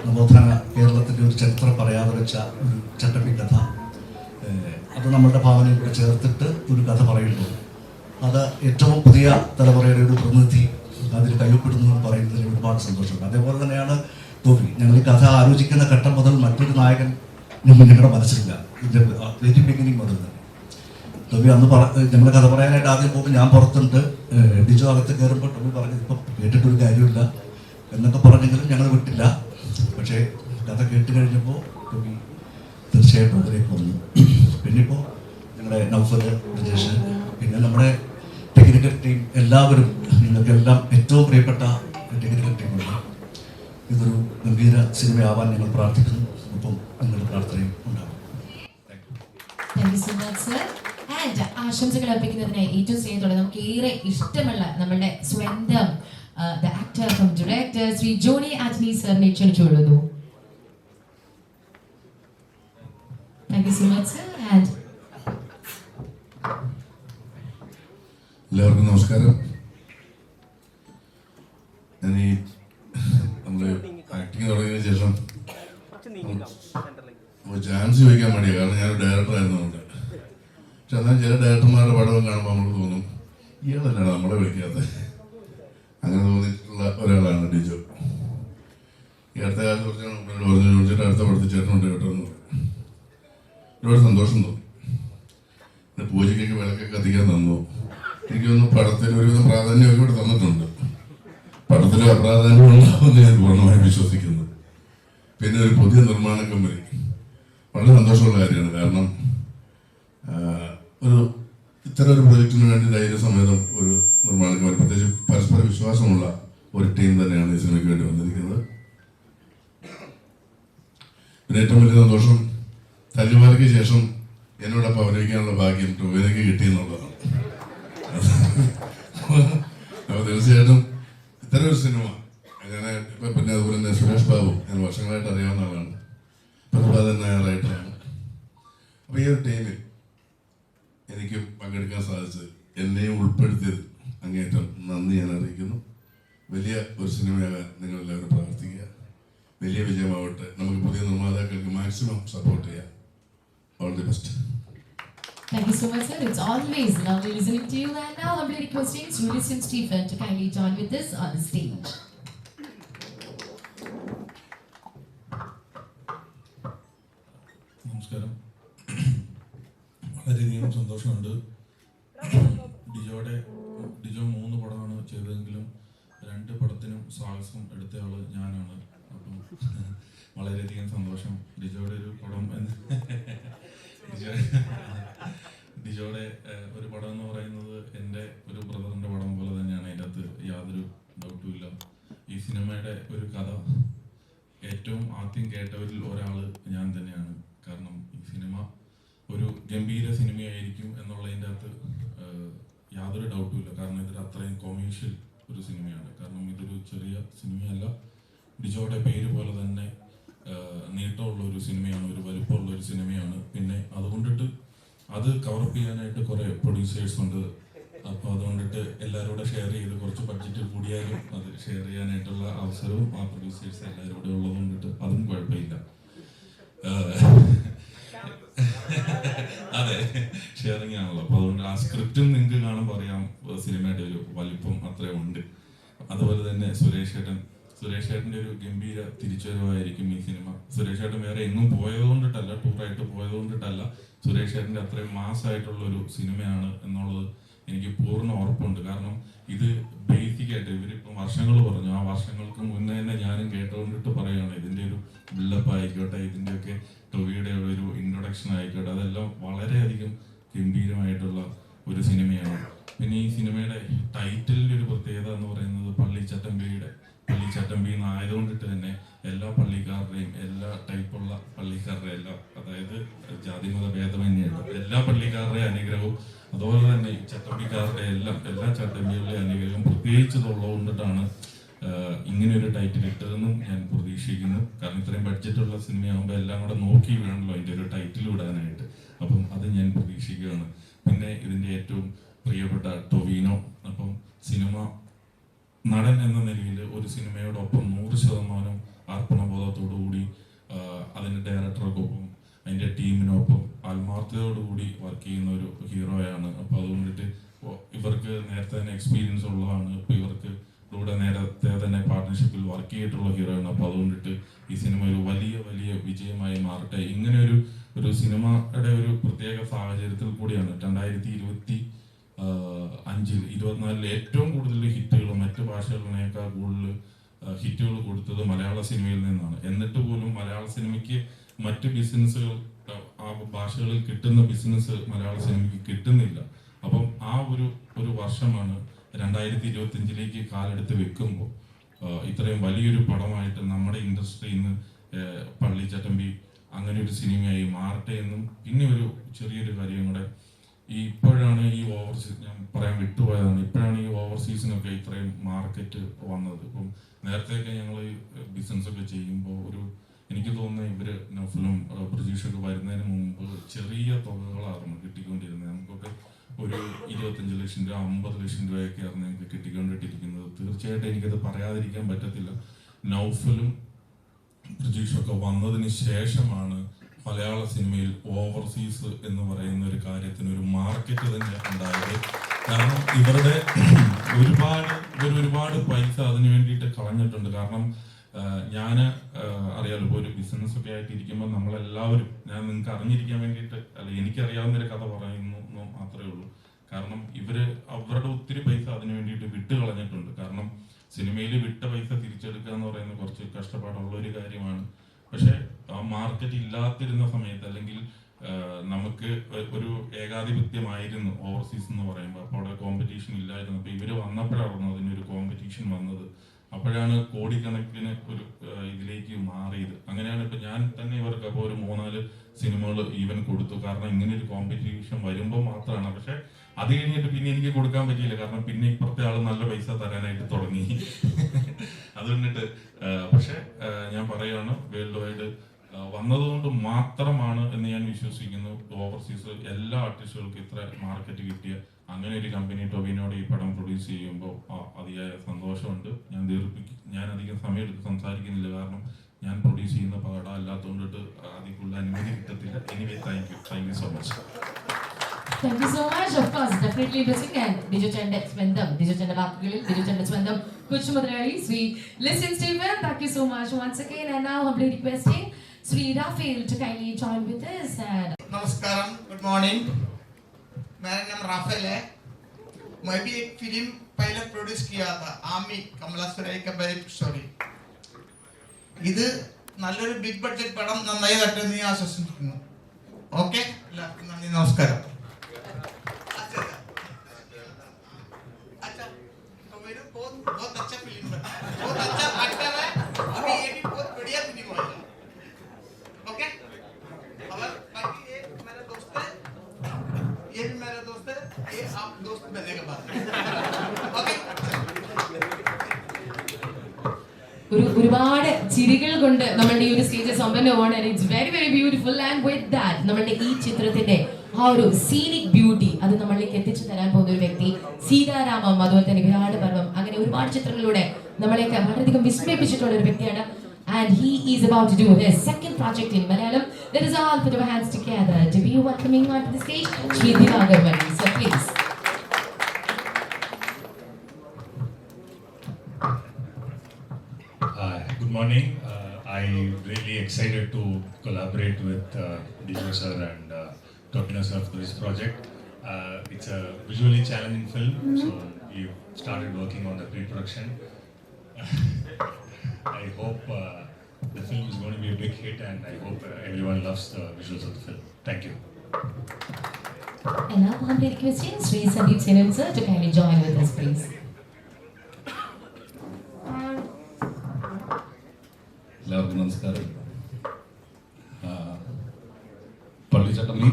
നവോത്ഥാന കേരളത്തിൻ്റെ ഒരു ചരിത്രം പറയാതെ വെച്ച ഒരു ചട്ടമ്പി കഥ, അത് നമ്മളുടെ ഭാവനയോട് ചേർത്തിട്ട് ഒരു കഥ പറയുമ്പോൾ അത് ഏറ്റവും പുതിയ തലമുറയുടെ ഒരു പ്രതിനിധി അതിൽ കയ്യൊപ്പിടുന്നു എന്ന് പറയുന്നതിൽ ഒരുപാട് സന്തോഷമുണ്ട്. അതേപോലെ തന്നെയാണ് ടോബി. ഞങ്ങൾ ഈ കഥ ആലോചിക്കുന്ന ഘട്ടം മുതൽ മറ്റൊരു നായകൻ ഞങ്ങളുടെ മനസ്സിലില്ല. ഇതിൻ്റെ വെരി ബിഗിനിങ് മുതൽ തന്നെ ടോബി അന്ന് ഞങ്ങൾ കഥ പറയാനായിട്ട് ആദ്യം പോകുമ്പോൾ ഞാൻ പുറത്തുണ്ട്, ഡിജോ അകത്ത് കയറുമ്പോൾ ടോബി പറഞ്ഞു ഇപ്പം കേട്ടിട്ടൊരു കാര്യമില്ല എന്നൊക്കെ പറഞ്ഞെങ്കിലും ഞങ്ങൾ വിട്ടില്ല. പക്ഷേ കഥ കേട്ട് കഴിഞ്ഞപ്പോൾ ടോബി തീർച്ചയായിട്ടും അതിലേക്ക് വന്നു. പിന്നെ ഇപ്പോൾ ഞങ്ങളുടെ നൗഫർ, രജേഷ്, പിന്നെ നമ്മുടെ ടെക്നിക്കൽ ടീം എല്ലാവരും, നിങ്ങൾക്കെല്ലാം ഏറ്റവും പ്രിയപ്പെട്ട ടെക്നിക്കൽ ടീമുണ്ട്. ഇതൊരു ഗംഭീര സിനിമയാവാൻ ഞങ്ങൾ പ്രാർത്ഥിക്കുന്നു. ഒപ്പം നിങ്ങളുടെ പ്രാർത്ഥനയും ഉണ്ടാകും. Thank you so much, sir. And ആശംസകൾ അർപ്പിക്കുന്നതിന് ഏറ്റവും സ്നേഹത്തോടെ നമുക്ക് ഏറെ ഇഷ്ടമുള്ള നമ്മുടെ സ്വന്തം the actor from director Shri Johny Antony സാറിനെ ക്ഷണിച്ചുകൊള്ളുന്നു. Thank you so much, sir. And എല്ലാവർക്കും നമസ്കാരം. ഞാൻ ഈ നമ്മൾ ആക്ടിങ് തുടങ്ങിയതിന് ശേഷം ചാൻസ് ചോദിക്കാൻ മടിയാണ്. കാരണം ഞാനൊരു ഡയറക്ടറായിരുന്നു അവിടെ. പക്ഷെ എന്നാൽ ചില ഡയറക്ടർമാരുടെ പടം കാണുമ്പോൾ നമുക്ക് തോന്നും ഇയാളല്ലാണ് നമ്മളെ വിളിക്കാത്തത്. അങ്ങനെ തോന്നിയിട്ടുള്ള ഒരാളാണ് ഡിജോ. ഈ അടുത്ത കാലത്ത് കുറച്ച് ചോദിച്ചിട്ട് അടുത്ത പടത്തിൽ ചേട്ടനുണ്ട് കേട്ടോ എന്ന് പറയും. ഒരുപാട് സന്തോഷം തോന്നി. പിന്നെ പൂജയ്ക്കൊക്കെ വിളക്കൊക്കെ കത്തിക്കാൻ തന്നു. എനിക്കൊന്ന് പടത്തിന് ഒരുവിധം പ്രാധാന്യമൊക്കെ ഇവിടെ തന്നിട്ടുണ്ട്. പടത്തിൽ അപ്രാധാന്യം ഉണ്ടാവുമെന്ന് ഞാൻ പൂർണ്ണമായും വിശ്വസിക്കുന്നു. പിന്നെ ഒരു പുതിയ നിർമ്മാണ കമ്പനി വളരെ സന്തോഷമുള്ള കാര്യമാണ്. കാരണം ഇത്തരം ഒരു പ്രൊജക്റ്റിന് വേണ്ടി ധൈര്യസമേതം ഒരു നിർമ്മാണ കമ്പനി, പ്രത്യേകിച്ച് പരസ്പര വിശ്വാസമുള്ള ഒരു ടീം തന്നെയാണ് ഈ സിനിമയ്ക്ക് വേണ്ടി വന്നിരിക്കുന്നത്. പിന്നെ ഏറ്റവും വലിയ സന്തോഷം തല്ലുമാലയ്ക്ക് ശേഷം എന്നോടൊപ്പം അഭിനയിക്കാനുള്ള ഭാഗ്യം ടോബിക്ക് കിട്ടിയെന്നുള്ളതാണ്. അപ്പോൾ തീർച്ചയായിട്ടും ഇത്തരം ഒരു സിനിമ അങ്ങനെ ഇപ്പം പിന്നെ അതുപോലെ തന്നെ സുരേഷ് ബാബു ഞാൻ വർഷങ്ങളായിട്ട് അറിയാവുന്ന ആളാണ്, പ്രതിപാദൻ നായറായിട്ടാണ്. അപ്പോൾ ഈ ഒരു ടീമിൽ എനിക്ക് പങ്കെടുക്കാൻ സാധിച്ചത്, എന്നെയും ഉൾപ്പെടുത്തിയത് അങ്ങേറ്റം നന്ദി ഞാൻ അറിയിക്കുന്നു. വലിയ ഒരു സിനിമയാകാൻ നിങ്ങളെല്ലാവരും പ്രാർത്ഥിക്കുക. വലിയ വിജയമാവട്ടെ. നമുക്ക് പുതിയ നിർമ്മാതാക്കൾക്ക് മാക്സിമം സപ്പോർട്ട് ചെയ്യാം. All the best. thank you so much, sir. It's always lovely listening to you. And now I'm requesting Julius and Stephen to kindly join with us on the stage. വളരെയധികം സന്തോഷമുണ്ട്. ഡിജോ 3 പടമാണ് ചെയ്തതെങ്കിലും 2 പടത്തിനും സാഹസം എടുത്തയാള് ഞാനാണ്. അപ്പം വളരെയധികം സന്തോഷം. ഡിജോയുടെ ഒരു പടം ഡിജോയുടെ ഒരു പടം എന്ന് പറയുന്നത് എൻ്റെ ഒരു ബ്രദറിൻ്റെ പടം പോലെ തന്നെയാണ്. അതിൻ്റെ അകത്ത് യാതൊരു ഡൗട്ടും ഇല്ല. ഈ സിനിമയുടെ ഒരു കഥ ഏറ്റവും ആദ്യം കേട്ടവരിൽ ഒരാൾ ഞാൻ തന്നെയാണ്. കാരണം ഈ സിനിമ ഒരു ഗംഭീര സിനിമയായിരിക്കും എന്നുള്ളതിൻ്റെ അകത്ത് യാതൊരു ഡൗട്ടും ഇല്ല. കാരണം ഇതൊരു അത്രയും കൊമേഴ്ഷ്യൽ ഒരു സിനിമയാണ്. കാരണം ഇതൊരു ചെറിയ സിനിമയല്ല. ഡിജോയുടെ പേര് പോലെ തന്നെ നീട്ടമുള്ള ഒരു സിനിമയാണ്, ഒരു വലുപ്പമുള്ള ഒരു സിനിമയാണ്. പിന്നെ അതുകൊണ്ടിട്ട് അത് കവറപ്പ് ചെയ്യാനായിട്ട് കുറേ പ്രൊഡ്യൂസേഴ്സ് ഉണ്ട്. അപ്പോൾ അതുകൊണ്ടിട്ട് എല്ലാവരോടും ഷെയർ ചെയ്ത് കുറച്ച് ബഡ്ജറ്റ് കൂടിയാലും അത് ഷെയർ ചെയ്യാനായിട്ടുള്ള അവസരവും ആ പ്രൊഡ്യൂസേഴ്സ് എല്ലാവരും കൂടെ ഉള്ളത് കൊണ്ടിട്ട് അതും കുഴപ്പമില്ല. അതെ, ഷെയറിങ് ആണല്ലോ. അപ്പോൾ അതുകൊണ്ട് ആ സ്ക്രിപ്റ്റും നിങ്ങൾക്ക് കാണുമ്പോൾ അറിയാം സിനിമയുടെ ഒരു വലിപ്പം അത്രയും ഉണ്ട്. അതുപോലെ തന്നെ സുരേഷ് ഏട്ടൻ്റെ ഒരു ഗംഭീര തിരിച്ചുവരവായിരിക്കും ഈ സിനിമ. സുരേഷ് ഏട്ടൻ വേറെ എങ്ങും പോയതുകൊണ്ടിട്ടല്ല, ടൂറായിട്ട് പോയതുകൊണ്ടിട്ടല്ല, സുരേഷ് ഏട്ടൻ്റെ അത്രയും മാസമായിട്ടുള്ള ഒരു സിനിമയാണ് എന്നുള്ളത് എനിക്ക് പൂർണ്ണ ഉറപ്പുണ്ട്. കാരണം ഇത് ബേസിക്കായിട്ട് ഇവരിപ്പം വർഷങ്ങൾ പറഞ്ഞു, ആ വർഷങ്ങൾക്ക് മുന്നേ തന്നെ ഞാനും കേട്ടുകൊണ്ടിട്ട് പറയുകയാണ്. ഇതിൻ്റെ ഒരു ബിൽഡപ്പ് ആയിക്കോട്ടെ, ഇതിൻ്റെയൊക്കെ ടൊവിയുടെ ഒരു ഇൻട്രൊഡക്ഷൻ ആയിക്കോട്ടെ, അതെല്ലാം വളരെയധികം ഗംഭീരമായിട്ടുള്ള ഒരു സിനിമയാണ്. പിന്നെ ഈ സിനിമയുടെ ടൈറ്റിലിൻ്റെ ഒരു പ്രത്യേകത എന്ന് പറയുന്നത് പള്ളിച്ചട്ടമ്പി എന്നായതുകൊണ്ടിട്ട് തന്നെ എല്ലാ പള്ളിക്കാരുടെയും എല്ലാ ടൈപ്പുള്ള പള്ളിക്കാരുടെ എല്ലാം, അതായത് ജാതിമത ഭേദമന്യുള്ള എല്ലാ പള്ളിക്കാരുടെയും അനുഗ്രഹവും അതുപോലെ തന്നെ ചട്ടമ്പിക്കാരുടെ എല്ലാ ചട്ടമ്പികളുടെയും അനുഗ്രഹം പ്രത്യേകിച്ചതുള്ളത് കൊണ്ടിട്ടാണ് ഇങ്ങനെ ഒരു ടൈറ്റിൽ ഇട്ടതെന്നും ഞാൻ പ്രതീക്ഷിക്കുന്നു. കാരണം ഇത്രയും ബഡ്ജറ്റുള്ള സിനിമയാകുമ്പോൾ എല്ലാം കൂടെ നോക്കി വേണമല്ലോ അതിൻ്റെ ഒരു ടൈറ്റിൽ വിടാനായിട്ട്. അപ്പം അത് ഞാൻ പ്രതീക്ഷിക്കുകയാണ്. പിന്നെ ഇതിൻ്റെ ഏറ്റവും പ്രിയപ്പെട്ട ടൊവിനോ, അപ്പം സിനിമ നടൻ എന്ന നിലയിൽ ഒരു സിനിമയോടൊപ്പം 100% അർപ്പണബോധത്തോടുകൂടി അതിൻ്റെ ഡയറക്ടർക്കൊപ്പം അതിൻ്റെ ടീമിനൊപ്പം ആത്മാർത്ഥതയോടുകൂടി വർക്ക് ചെയ്യുന്ന ഒരു ഹീറോയാണ്. അപ്പോൾ അതുകൊണ്ടിട്ട് ഇവർക്ക് നേരത്തെ തന്നെ എക്സ്പീരിയൻസ് ഉള്ളതാണ്. ഇപ്പോൾ ഇവർക്ക് കൂടെ നേരത്തെ തന്നെ പാർട്ട്ണർഷിപ്പിൽ വർക്ക് ചെയ്തിട്ടുള്ള ഹീറോയാണ്. അപ്പോൾ അതുകൊണ്ടിട്ട് ഈ സിനിമ ഒരു വലിയ വിജയമായി മാറട്ടെ. ഇങ്ങനെ ഒരു സിനിമയുടെ ഒരു പ്രത്യേക സാഹചര്യത്തിൽ കൂടിയാണ് 2024 ഏറ്റവും കൂടുതൽ ഹിറ്റുകൾ മറ്റ് ഭാഷകളിനേക്കാൾ കൂടുതൽ ഹിറ്റുകൾ കൊടുത്തത് മലയാള സിനിമയിൽ നിന്നാണ്. എന്നിട്ട് പോലും മലയാള സിനിമയ്ക്ക് മറ്റ് ബിസിനസ്സുകൾ ആ ഭാഷകളിൽ കിട്ടുന്ന ബിസിനസ് മലയാള സിനിമയ്ക്ക് കിട്ടുന്നില്ല. അപ്പം ആ ഒരു വർഷമാണ് 2025 കാലെടുത്ത് വെക്കുമ്പോൾ ഇത്രയും വലിയൊരു പടമായിട്ട് നമ്മുടെ ഇൻഡസ്ട്രിയിൽ നിന്ന് പള്ളിച്ചട്ടമ്പി അങ്ങനെ ഒരു സിനിമയായി മാറട്ടെ എന്നും. പിന്നെ ഒരു ചെറിയൊരു കാര്യം കൂടെ, ഇപ്പോഴാണ് ഈ ഓവർസീസ്, ഞാൻ പറയാൻ വിട്ടുപോയതാണ്, ഇപ്പോഴാണ് ഈ ഓവർസീസിനൊക്കെ ഇത്രയും മാർക്കറ്റ് വന്നത്. ഇപ്പം നേരത്തെയൊക്കെ ഞങ്ങൾ ബിസിനസ്സൊക്കെ ചെയ്യുമ്പോൾ എനിക്ക് തോന്നുന്നത് ഇവര് നൗഫലും പ്രതീക്ഷയൊക്കെ വരുന്നതിന് മുമ്പ് ചെറിയ തുകകളായിരുന്നു കിട്ടിക്കൊണ്ടിരുന്നത്. നമുക്കൊക്കെ ഒരു 25 ലക്ഷം രൂപ 50 ലക്ഷം രൂപയൊക്കെ ആയിരുന്നു ഞങ്ങൾക്ക് കിട്ടിക്കൊണ്ടിട്ടിരിക്കുന്നത്. തീർച്ചയായിട്ടും എനിക്കത് പറയാതിരിക്കാൻ പറ്റത്തില്ല. നൗഫലും പ്രതീക്ഷയൊക്കെ വന്നതിന് ശേഷമാണ് മലയാള സിനിമയിൽ ഓവർസീസ് എന്ന് പറയുന്ന ഒരു കാര്യത്തിന് ഒരു മാർക്കറ്റ് തന്നെ ഉണ്ടായത്. കാരണം ഇവരുടെ ഒരുപാട് പൈസ അതിന് വേണ്ടിയിട്ട് കളഞ്ഞിട്ടുണ്ട്. കാരണം ഞാൻ അറിയാലോ, ഇപ്പോൾ ഒരു ബിസിനസ് ഒക്കെ ആയിട്ട് ഇരിക്കുമ്പോൾ നമ്മളെല്ലാവരും, ഞാൻ നിങ്ങൾക്ക് അറിഞ്ഞിരിക്കാൻ വേണ്ടിയിട്ട് അല്ല, എനിക്കറിയാവുന്നൊരു കഥ പറയുന്നു മാത്രമേ ഉള്ളൂ. കാരണം അവരുടെ ഒത്തിരി പൈസ അതിന് വേണ്ടിയിട്ട് വിട്ട് കളഞ്ഞിട്ടുണ്ട്. കാരണം സിനിമയിൽ വിട്ട പൈസ തിരിച്ചെടുക്കുക എന്ന് പറയുന്നത് കുറച്ച് കഷ്ടപ്പാടുള്ള ഒരു കാര്യമാണ്. പക്ഷെ ആ മാർക്കറ്റ് ഇല്ലാത്തിരുന്ന സമയത്ത്, അല്ലെങ്കിൽ നമുക്ക് ഒരു ഏകാധിപത്യമായിരുന്നു ഓവർസീസ് എന്ന് പറയുമ്പോൾ. അപ്പോൾ അവിടെ കോമ്പറ്റീഷൻ ഇല്ലായിരുന്നു. അപ്പോൾ ഇവർ വന്നപ്പോഴായിരുന്നു അതിനൊരു കോമ്പറ്റീഷൻ വന്നത്. അപ്പോഴാണ് കോടിക്കണക്കിന് ഒരു ഇതിലേക്ക് മാറിയത്. അങ്ങനെയാണ് ഇപ്പൊ ഞാൻ തന്നെ ഇവർക്ക് അപ്പോൾ ഒരു 3-4 സിനിമകൾ ഈവൻ കൊടുത്തു. കാരണം ഇങ്ങനെ ഒരു കോമ്പറ്റീഷൻ വരുമ്പോൾ മാത്രമാണ്. പക്ഷെ അത് കഴിഞ്ഞിട്ട് പിന്നെ എനിക്ക് കൊടുക്കാൻ പറ്റിയില്ല. കാരണം പിന്നെ ഇപ്പുറത്തെ ആള് നല്ല പൈസ തരാനായിട്ട് തുടങ്ങി. അതുകൊണ്ടിട്ട് പക്ഷെ ഞാൻ പറയുകയാണ്, വേൾഡ് വൈഡ് വന്നതുകൊണ്ട് മാത്രമാണ് എന്ന് ഞാൻ വിശ്വസിക്കുന്നു ഓവർസീസ് എല്ലാ ആർട്ടിസ്റ്റുകൾക്കും ഇത്ര മാർക്കറ്റ് കിട്ടിയ അങ്ങനെ ഒരു കമ്പനി ടൊവിനോട് ഈ പടം പ്രൊഡ്യൂസ് ചെയ്യുമ്പോൾ അതിയായ സന്തോഷമുണ്ട്. ഞാൻ അധികം സമയമെടുത്ത് സംസാരിക്കുന്നില്ല. കാരണം ഞാൻ പ്രൊഡ്യൂസ് ചെയ്യുന്ന പടം അല്ലാത്തതുകൊണ്ടിട്ട് അതിക്കുള്ള അനുമതി കിട്ടത്തില്ല. Anyway thank you so much. Thank you so much. Of course, definitely interesting. And Dijo Chande വാക്കുകളിൽ Dijo Chande സ്വന്തം കൊച്ചുമുതലാളി Shri Lisin Steven, thank you so much once again. And now humbly requesting Sri Rafael to kindly join with us. Namaskaram, good morning. मेरा नाम Rafale है। मैं भी एक film पहले प्रोड्यूस किया था, आमी कमला सुरैया का बैक स्टोरी. ഇത് നല്ലൊരു ബിഗ് ബഡ്ജറ്റ് പടം നന്നായി വരട്ടെന്ന് ഞാൻ ആശ്വസിക്കുന്നു. ഓക്കെ, എല്ലാവർക്കും നന്ദി, നമസ്കാരം. अच्छा, तो मेरे बहुत अच्छा फिल्म है, बहुत अच्छा एक्टर है, अभी ये भी बहुत बढ़िया फिल्म होगा. ओके, और बाकी ये मेरा दोस्त है, ये भी मेरा दोस्त है, ये आप दोस्त बनेगा बाद में. ओके, ഒരുപാട് ചിരികൾ കൊണ്ട് നമ്മളുടെ ഈ ഒരു സ്റ്റേജ് സമ്പന്നമാണ്. It's very very beautiful. And with that നമ്മളുടെ ഈ ചിത്രത്തിന്റെ ആ ഒരു സീനിക് ബ്യൂട്ടി അത് നമ്മളിലേക്ക് എത്തിച്ചു തരാൻ പോകുന്ന ഒരു വ്യക്തി സീതാരാമം, അതുപോലെ തന്നെ വിരാട് പർവം, അങ്ങനെ ഒരുപാട് ചിത്രങ്ങളിലൂടെ നമ്മളെയൊക്കെ വളരെയധികം വിസ്മയിപ്പിച്ചിട്ടുള്ള ഒരു വ്യക്തിയാണ്. And he is about to do his second project in Malayalam. Let us all put our hands together to be welcoming onto the stage Shri Divakar Mani. So please. Good morning. I'm really excited to collaborate with Dijo sir and Topino sir for this project. It's a visually challenging film, so we've started working on the pre-production. I hope the film is going to be a big hit, and I hope everyone loves the visuals of the film. Thank you. And now I'm requesting Sri Sandeep Senan sir to kindly join with us, please. എല്ലാവർക്കും നമസ്കാരം. പള്ളിച്ചട്ടമ്പി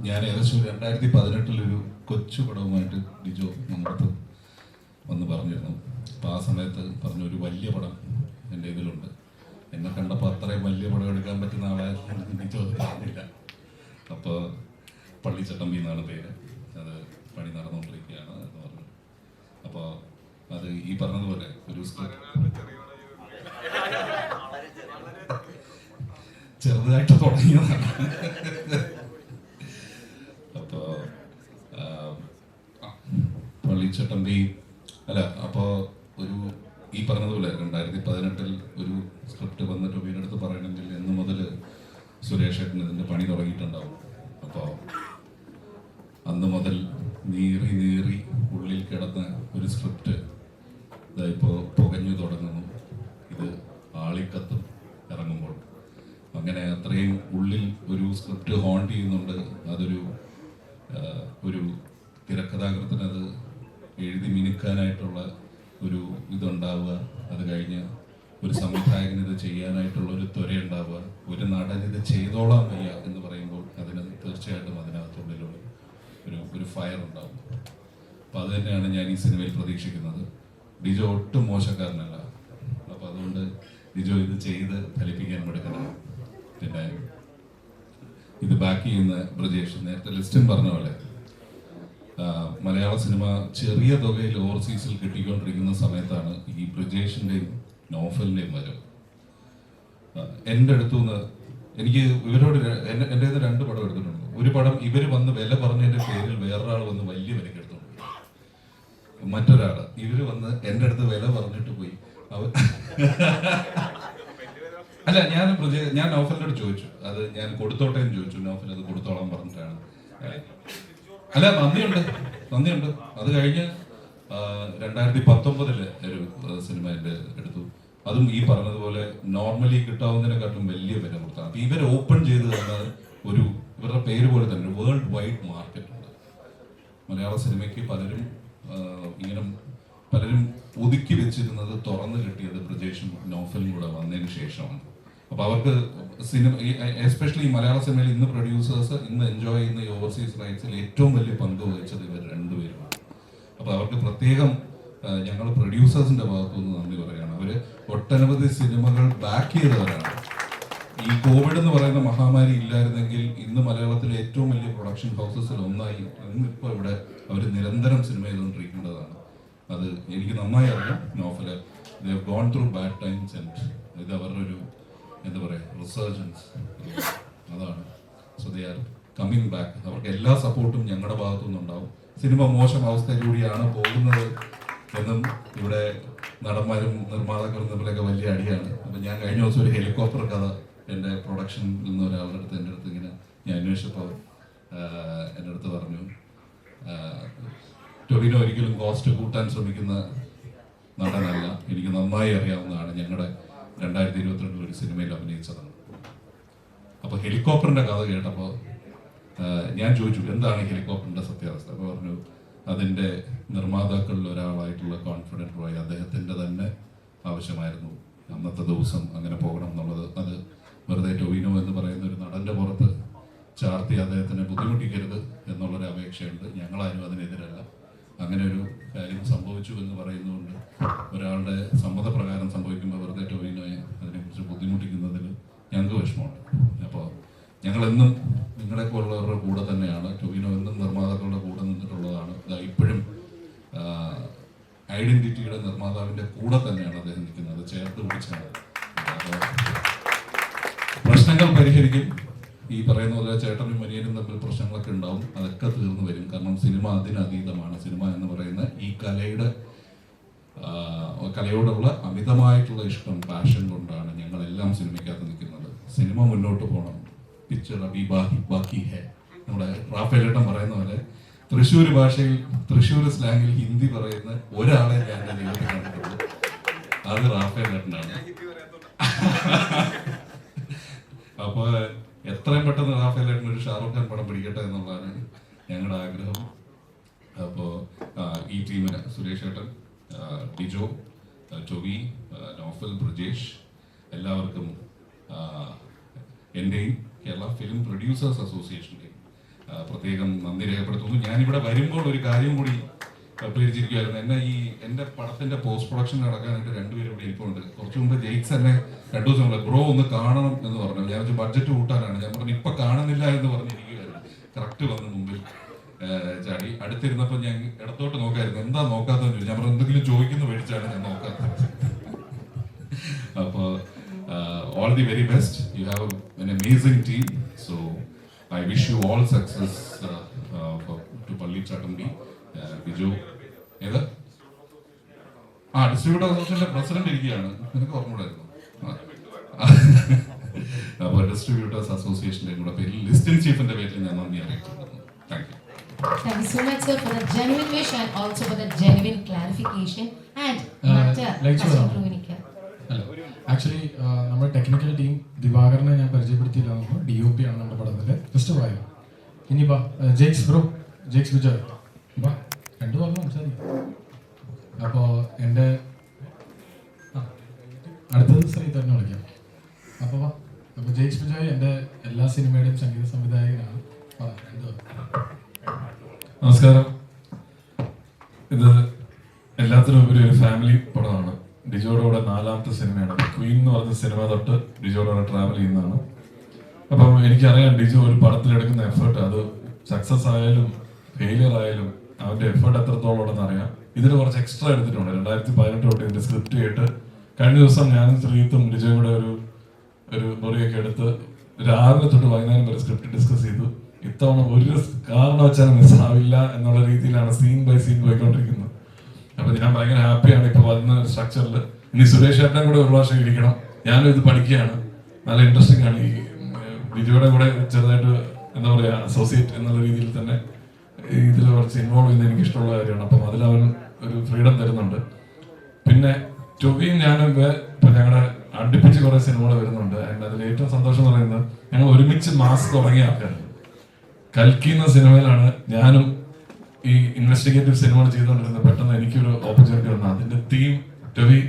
ഞാൻ ഏകദേശം 2018 കൊച്ചു പടവുമായിട്ട് ഡിജോ നമ്മുടെ വന്ന് പറഞ്ഞിരുന്നു. അപ്പോൾ ആ സമയത്ത് പറഞ്ഞൊരു വലിയ പടം എൻ്റെ ഇതിലുണ്ട്. എന്നെ കണ്ടപ്പോൾ അത്രയും വലിയ പടം എടുക്കാൻ പറ്റുന്ന ആളായിരുന്നു ഡിജോ പറഞ്ഞില്ല. അപ്പോൾ പള്ളിച്ചട്ടമ്പി എന്നാണ് പേര്. അത് പണി നടന്നുകൊണ്ടിരിക്കുകയാണ് എന്ന് പറഞ്ഞു. അപ്പോൾ അത് ഈ പറഞ്ഞതുപോലെ ഒരു ചെറുതായിട്ട് തുടങ്ങിയതാണ്. അപ്പോൾ പള്ളിച്ചട്ടമ്പി അല്ല, അപ്പോൾ ഒരു ഈ പറഞ്ഞതുപോലെ 2018 ഒരു സ്ക്രിപ്റ്റ് വന്നിട്ട് വീടെടുത്ത് പറയണമെങ്കിൽ എന്ന് മുതൽ സുരേഷ് ഏട്ടൻ ഇതിൻ്റെ പണി തുടങ്ങിയിട്ടുണ്ടാവും. അപ്പോൾ അന്ന് മുതൽ നീറി നീറി ഉള്ളിൽ കിടന്ന ഒരു സ്ക്രിപ്റ്റ് ഇതായിപ്പോൾ പുകഞ്ഞു തുടങ്ങുന്നു. ഇത് ആളിക്കത്തും ഇറങ്ങുമ്പോൾ അങ്ങനെ അത്രയും ഉള്ളിൽ ഒരു സ്ക്രിപ്റ്റ് ഹോണ്ട് ചെയ്യുന്നുണ്ട്. അതൊരു ഒരു തിരക്കഥാകൃത്തിന് അത് എഴുതി മിനുക്കാനായിട്ടുള്ള ഒരു ഇതുണ്ടാവുക, അത് കഴിഞ്ഞ് ഒരു സംവിധായകന് ഇത് ചെയ്യാനായിട്ടുള്ള ഒരു ത്വരയുണ്ടാവുക, ഒരു നടൻ ഇത് ചെയ്തോളാൻ വയ്യ എന്ന് പറയുമ്പോൾ അതിന് തീർച്ചയായിട്ടും അതിനകത്തുള്ളിലുള്ള ഒരു ഫയർ ഉണ്ടാവും. അപ്പോൾ അത് തന്നെയാണ് ഞാൻ ഈ സിനിമയിൽ പ്രതീക്ഷിക്കുന്നത്. ഡിജോ ഒട്ടും മോശക്കാരനല്ല. അപ്പോൾ അതുകൊണ്ട് ഡിജോ ഇത് ചെയ്ത് ഫലിപ്പിക്കാൻ എടുക്കണം. പിന്നെ ഇത് ബാക്ക് ചെയ്യുന്ന ബ്രജേഷ്, നേരത്തെ ലിസ്റ്റിൻ പറഞ്ഞ പോലെ മലയാള സിനിമ ചെറിയ തുകയിൽ ഓവർസീസിൽ കിട്ടിക്കൊണ്ടിരിക്കുന്ന സമയത്താണ് ഈ ബ്രജേഷിൻ്റെയും നോഫലിൻ്റെയും വരവ്. എൻ്റെ അടുത്തുനിന്ന് എനിക്ക് ഇവരോട് എൻ്റെ 2 പടം എടുത്തിട്ടുണ്ട്. ഒരു പടം ഇവർ വന്ന് വില പറഞ്ഞതിൻ്റെ പേരിൽ വേറൊരാൾ വന്ന് വലിയ വിലക്ക് എടുത്തോണ്ട് പോയി. മറ്റൊരാൾ ഇവർ വന്ന് എൻ്റെ അടുത്ത് വില പറഞ്ഞിട്ട് പോയി. അല്ല, ഞാൻ നോഫലിൻ്റെ അടുത്ത് ചോദിച്ചു, അത് ഞാൻ കൊടുത്തോട്ടെ എന്ന് ചോദിച്ചു. നോഫൽ അത് കൊടുത്തോളാൻ പറഞ്ഞിട്ടാണ്. അല്ല, നന്ദിയുണ്ട്. അത് കഴിഞ്ഞ് 2019 ഒരു സിനിമ എൻ്റെ എടുത്തു. അതും ഈ പറഞ്ഞതുപോലെ നോർമലി കിട്ടാവുന്നതിനെക്കാട്ടും വലിയ വില കൊടുത്താണ്. അപ്പൊ ഇവർ ഓപ്പൺ ചെയ്ത് തന്നത് ഇവരുടെ പേര് പോലെ തന്നെ വേൾഡ് വൈഡ് മാർക്കറ്റ് ഉണ്ട്. മലയാള സിനിമയ്ക്ക് പലരും ഒതുക്കി വെച്ചിരുന്നത് തുറന്നു കിട്ടിയത് ബ്രജേഷും നോഫലും കൂടെ വന്നതിന് ശേഷമാണ്. അപ്പൊ അവർക്ക് സിനിമ, എസ്പെഷ്യലി മലയാള സിനിമയിൽ ഇന്ന് പ്രൊഡ്യൂസേഴ്സ് ഇന്ന് എൻജോയ് ചെയ്യുന്ന ഈ ഓവർസീസ് റൈറ്റ്സിൽ ഏറ്റവും വലിയ പങ്ക് വഹിച്ചത് ഇവർ 2 പേരുമാണ്. അപ്പൊ അവർക്ക് പ്രത്യേകം ഞങ്ങൾ പ്രൊഡ്യൂസേഴ്സിന്റെ ഭാഗത്തുനിന്ന് നന്ദി പറയുകയാണ്. അവര് ഒട്ടനവധി സിനിമകൾ ബാക്ക് ചെയ്തവരാണ്. ഈ കോവിഡ് എന്ന് പറയുന്ന മഹാമാരി ഇല്ലായിരുന്നെങ്കിൽ ഇന്ന് മലയാളത്തിലെ ഏറ്റവും വലിയ പ്രൊഡക്ഷൻ ഹൗസസിൽ ഒന്നായി ഇന്നിപ്പോൾ ഇവിടെ അവർ നിരന്തരം സിനിമ ചെയ്തുകൊണ്ടിരിക്കേണ്ടതാണ്. അത് എനിക്ക് നന്നായി അറിയാം. Naufal they have gone through bad times and ഇത് അവരുടെ ഒരു എന്താ പറയുക റിസർജൻസ് അതാണ്. So they are coming back. അവർക്ക് എല്ലാ സപ്പോർട്ടും ഞങ്ങളുടെ ഭാഗത്തുനിന്ന് ഉണ്ടാവും. സിനിമ മോശം അവസ്ഥയിലൂടെയാണ് പോകുന്നത് എന്നും ഇവിടെ നടന്മാരും നിർമ്മാതാക്കളും തമ്മിലൊക്കെ വലിയ അടിയാണ്. അപ്പം ഞാൻ കഴിഞ്ഞ ദിവസം ഒരു ഹെലികോപ്റ്റർ കഥ എൻ്റെ പ്രൊഡക്ഷനിൽ നിന്ന് ഒരാളുടെ അടുത്ത് എൻ്റെ അടുത്ത് ഇങ്ങനെ ഞാൻ അന്വേഷിച്ചപ്പോൾ എൻ്റെ അടുത്ത് പറഞ്ഞു, ടൊവിനോ ഒരിക്കലും കോസ്റ്റ് കൂട്ടാൻ ശ്രമിക്കുന്ന നടനല്ല. എനിക്ക് നന്നായി അറിയാവുന്നതാണ്. ഞങ്ങളുടെ 2022 ഒരു സിനിമയിൽ അഭിനയിച്ചതാണ്. അപ്പോൾ ഹെലികോപ്റ്ററിൻ്റെ കഥ കേട്ടപ്പോൾ ഞാൻ ചോദിച്ചു എന്താണ് ഹെലികോപ്റ്ററിൻ്റെ സത്യാവസ്ഥ. അപ്പോൾ പറഞ്ഞു അതിൻ്റെ നിർമ്മാതാക്കളിൽ ഒരാളായിട്ടുള്ള കോൺഫിഡൻറ്റ് റോയ് അദ്ദേഹത്തിൻ്റെ തന്നെ ആവശ്യമായിരുന്നു അന്നത്തെ ദിവസം അങ്ങനെ പോകണം എന്നുള്ളത്. അത് വെറുതെ ടൊവിനോ എന്ന് പറയുന്ന ഒരു നടൻ്റെ പുറത്ത് ചാർത്തി അദ്ദേഹത്തിനെ ബുദ്ധിമുട്ടിക്കരുത് എന്നുള്ളൊരു അപേക്ഷയുണ്ട്. ഞങ്ങളാരും അതിനെതിരല്ല. അങ്ങനെ ഒരു കാര്യം സംഭവിച്ചു എന്ന് പറയുന്നതുകൊണ്ട് ഒരാളുടെ സമ്മതപ്രകാരം സംഭവിക്കുമ്പോൾ വെറുതെ ടൊവിനോയെ അതിനെക്കുറിച്ച് ബുദ്ധിമുട്ടിക്കുന്നതിൽ ഞങ്ങൾക്ക് വിഷമമുണ്ട്. അപ്പോൾ ഞങ്ങളെന്നും നിങ്ങളെപ്പോലുള്ളവരുടെ കൂടെ തന്നെയാണ്. ടൊവിനോ എന്നും നിർമ്മാതാക്കളുടെ കൂടെ നിന്നിട്ടുള്ളതാണ്. ഇപ്പോഴും ഐഡന്റിറ്റിയുടെ നിർമ്മാതാവിൻ്റെ കൂടെ തന്നെയാണ് അദ്ദേഹം നിൽക്കുന്നത്, ചേർത്ത് പിടിച്ചാണ്. അപ്പോൾ പ്രശ്നങ്ങൾ പരിഹരിക്കും. ഈ പറയുന്ന പോലെ ചേട്ടനും മനിയനും തമ്മിൽ പ്രശ്നങ്ങളൊക്കെ ഉണ്ടാവും. അതൊക്കെ തീർന്നു വരും. കാരണം സിനിമ അതിനതീതമാണ്. സിനിമ എന്ന് പറയുന്ന ഈ കലയോടുള്ള അമിതമായിട്ടുള്ള ഇഷ്ടം, പാഷൻ കൊണ്ടാണ് ഞങ്ങളെല്ലാം സിനിമയ്ക്കകത്ത് നിൽക്കുന്നത്. സിനിമ മുന്നോട്ട് പോകണം. പിക്ചർ അഭി ബാക്കി ഹെ. നമ്മുടെ റാഫേലേട്ടൻ പറയുന്ന പോലെ തൃശ്ശൂർ ഭാഷയിൽ, തൃശ്ശൂർ സ്ലാങ്ങിൽ ഹിന്ദി പറയുന്ന ഒരാളെ ഞാൻ എൻ്റെ ജീവിതത്തിൽ കണ്ടിട്ടുള്ളൂ. അത് റാഫേലേട്ടനാണ്. അപ്പോൾ എത്രയും പെട്ടെന്ന് റാഫേലേട്ടൻ ഒരു ഷാറുഖ് ഖാൻ പടം പിടിക്കട്ടെ എന്നുള്ളതാണ് ഞങ്ങളുടെ ആഗ്രഹം. അപ്പോൾ ഈ ടീമിന് സുരേഷ് ഏട്ടൻ, ഡിജോ, ടൊവി, നോഫൽ, ബ്രിജേഷ് എല്ലാവർക്കും എൻ്റെയും കേരള ഫിലിം പ്രൊഡ്യൂസേഴ്സ് അസോസിയേഷൻ്റെയും പ്രത്യേകം നന്ദി രേഖപ്പെടുത്തുന്നു. ഞാനിവിടെ വരുമ്പോൾ ഒരു കാര്യം കൂടി പരിചരിക്കുമായിരുന്നു. എൻ്റെ പടത്തിൻ്റെ പോസ്റ്റ് പ്രൊഡക്ഷൻ നടക്കാനായിട്ട് 2 പേരും ഇവിടെ ഇരിപ്പുണ്ട്. കുറച്ച് മുമ്പ് ജെയ്ക്സ് എന്നെ 2 ദിവസം മുമ്പ് ബ്രോ ഒന്ന് കാണണം എന്ന് പറഞ്ഞു. ഞാൻ ബഡ്ജറ്റ് കൂട്ടാനാണ്. ഞാൻ പറഞ്ഞു ഇപ്പം കാണുന്നില്ല എന്ന് പറഞ്ഞിരിക്കുകയായിരുന്നു. കറക്റ്റ് വന്ന് മുമ്പിൽ ചാടി. അടുത്തിരുന്നപ്പോൾ ഞാൻ ഇടത്തോട്ട് നോക്കായിരുന്നു. എന്താ നോക്കാത്തതെന്ന് ചോദിച്ചു. ഞാൻ പറഞ്ഞു എന്തെങ്കിലും ചോദിക്കുന്നു മേടിച്ചാണ് ഞാൻ നോക്കാത്തത്. അപ്പോൾ all the very best. You have an amazing team. So I wish you all success to Palli Chattambi. Biju, ഏത് ഡിസ്ട്രിബ്യൂട്ടർ അസോസിയേഷൻ്റെ പ്രസിഡന്റ് ഇരിക്കുകയാണ്. എനിക്ക് ഓർമ്മയുണ്ടായിരുന്നു. അപ്പോൾ ഡിസ്ട്രിബ്യൂട്ടേഴ്സ് അസോസിയേഷൻ്റെ കൂടെ പേരിൽ ലിസ്റ്റിംഗ് ചീഫിന്റെ പേരിൽ ഞാൻ നന്ദി അറിയിച്ചിട്ടുണ്ട്. Thank you. Thank you so much, sir, for the genuine wish and also for the genuine clarification and അല്ല, ആക്ച്വലി നമ്മുടെ ടെക്നിക്കൽ ടീം ദിവാകരനെ ഞാൻ പരിചയപ്പെടുത്തിയില്ലാകുമ്പോൾ DOP ആണ് നമ്മുടെ പടത്തിൻ്റെ. ജസ്റ്റ് വായോ. ഇനി ബാ ജെയ്ക്സ് ബ്രോ, ജെയ്ക്സ് വിജയ് ബാ, 2 വാക്ക് സംസാരിക്കും. അപ്പോൾ എൻ്റെ അടുത്തത് ശ്രീധരനെ വിളിക്കാം. അപ്പോൾ വാ. അപ്പോൾ ജെയ്ക്സ് വിജയ് എൻ്റെ എല്ലാ സിനിമയുടെയും സംഗീത സംവിധായകനാണ്. നമസ്കാരം. ഇത് എല്ലാത്തിനും ഉപരി ഒരു ഫാമിലി പടമാണ്. ഡിജോയുടെ കൂടെ 4ാമത്തെ സിനിമയാണ്. ക്വീൻ എന്ന് പറഞ്ഞ സിനിമ തൊട്ട് ഡിജോയുടെ കൂടെ ട്രാവൽ ചെയ്യുന്നതാണ്. അപ്പം എനിക്കറിയാം ഡിജോ ഒരു പടത്തിലെടുക്കുന്ന എഫേർട്ട്, അത് സക്സസ് ആയാലും ഫെയിലിയർ ആയാലും അവൻ്റെ എഫേർട്ട് എത്രത്തോളം ഉണ്ടെന്ന് അറിയാം. ഇതിന് കുറച്ച് എക്സ്ട്രാ എടുത്തിട്ടുണ്ട്. 2018 തൊട്ട് ഇതിൻ്റെ സ്ക്രിപ്റ്റ് കേട്ട് കഴിഞ്ഞ ദിവസം ഞാനും ശ്രീത്തും ഡിജോയും കൂടെ ഒരു മുറിയൊക്കെ എടുത്ത് രാവിലെ തൊട്ട് വൈകുന്നേരം വരെ സ്ക്രിപ്റ്റ് ഡിസ്കസ് ചെയ്തു. ഇത്തവണ ഒരു കാരണവശാലും മിസ്സാവില്ല എന്നുള്ള രീതിയിലാണ് സീൻ ബൈ സീൻ പോയിക്കൊണ്ടിരിക്കുന്നത്. അപ്പൊ ഞാൻ ഭയങ്കര ഹാപ്പിയാണ് ഇപ്പൊ വരുന്ന സ്ട്രക്ചറിൽ. ഇനി സുരേഷ് ഏട്ടൻ കൂടെ ഒരു പ്രാവശ്യം ഇരിക്കണം. ഞാനും ഇത് പഠിക്കുകയാണ്. നല്ല ഇൻട്രസ്റ്റിംഗ് ആണ്. ഈ ഡിജോയുടെ കൂടെ ചെറുതായിട്ട് എന്താ പറയുക അസോസിയേറ്റ് എന്നുള്ള രീതിയിൽ തന്നെ ഇതിൽ കുറച്ച് ഇൻവോൾവ് ചെയ്യുന്നത് എനിക്ക് ഇഷ്ടമുള്ള കാര്യമാണ്. അപ്പം അതിലവൻ ഒരു ഫ്രീഡം തരുന്നുണ്ട്. പിന്നെ ടൊവിയും ഞാനും ഇപ്പൊ ഞങ്ങളുടെ അടുപ്പിച്ച് കുറെ സിനിമകൾ വരുന്നുണ്ട്. അതിൽ ഏറ്റവും സന്തോഷം എന്ന് പറയുന്നത് ഞങ്ങൾ ഒരുമിച്ച് മാസ് തുടങ്ങിയ ആൾക്കാരാണ്. കൽക്കി എന്ന സിനിമയിലാണ് ഞാനും ഈ ഇൻവെസ്റ്റിഗേറ്റീവ് സിനിമകൾ ചെയ്തുകൊണ്ടിരുന്നത്. പെട്ടെന്ന് എനിക്കൊരു ഓപ്പർച്യൂണിറ്റി വന്നു. അതിന്റെ തീം ടൊവി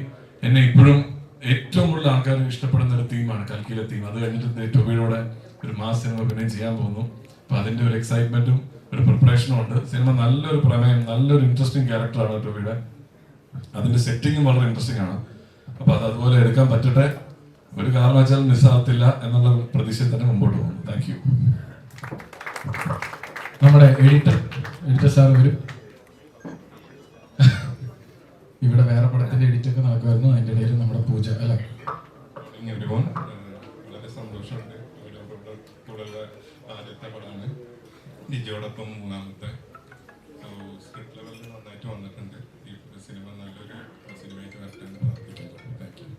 എന്നെ ഇപ്പോഴും ഏറ്റവും കൂടുതൽ ആൾക്കാർ ഇഷ്ടപ്പെടുന്ന ഒരു തീമാണ് കൽക്കിയിലെ തീം. അത് കഴിഞ്ഞിട്ട് ടൊവിയുടെ ഒരു മാസ് സിനിമ പിന്നെയും ചെയ്യാൻ പോകുന്നു. അപ്പൊ അതിന്റെ ഒരു എക്സൈറ്റ്മെന്റും ഒരു പ്രിപ്പറേഷനും ഉണ്ട്. സിനിമ നല്ലൊരു പ്രമേയം, നല്ലൊരു ഇൻട്രസ്റ്റിംഗ് ക്യാരക്ടറാണ് ടൊവിയുടെ. അതിന്റെ സെറ്റിങ്ങും വളരെ ഇൻട്രസ്റ്റിംഗ് ആണ്. അപ്പൊ അത് അതുപോലെ എടുക്കാൻ പറ്റട്ടെ. ഒരു കാരണവശാലും മിസ്സാകത്തില്ല എന്നുള്ള പ്രതീക്ഷയിൽ തന്നെ മുമ്പോട്ട് പോകുന്നു. Thank you. നമ്മുടെ എഡിറ്റർ സാർ വരും. ഇവിടെ വേറെ പടത്തിന്റെ എഡിറ്റൊക്കെ നടക്കുമായിരുന്നു. അതിൻ്റെ ഇടയിൽ നമ്മുടെ പൂജ അല്ല. വളരെ സന്തോഷമുണ്ട്. ആദ്യത്തെ പടമാണ് ഡിജോടൊപ്പം 3ാമത്തെ. സ്ക്രിപ്റ്റ് ലെവലിൽ നന്നായിട്ട് വന്നിട്ടുണ്ട്. ഈ സിനിമ നല്ലൊരു സിനിമയായിട്ട് വരട്ടെ എന്ന് പ്രാർത്ഥിക്കുന്നു.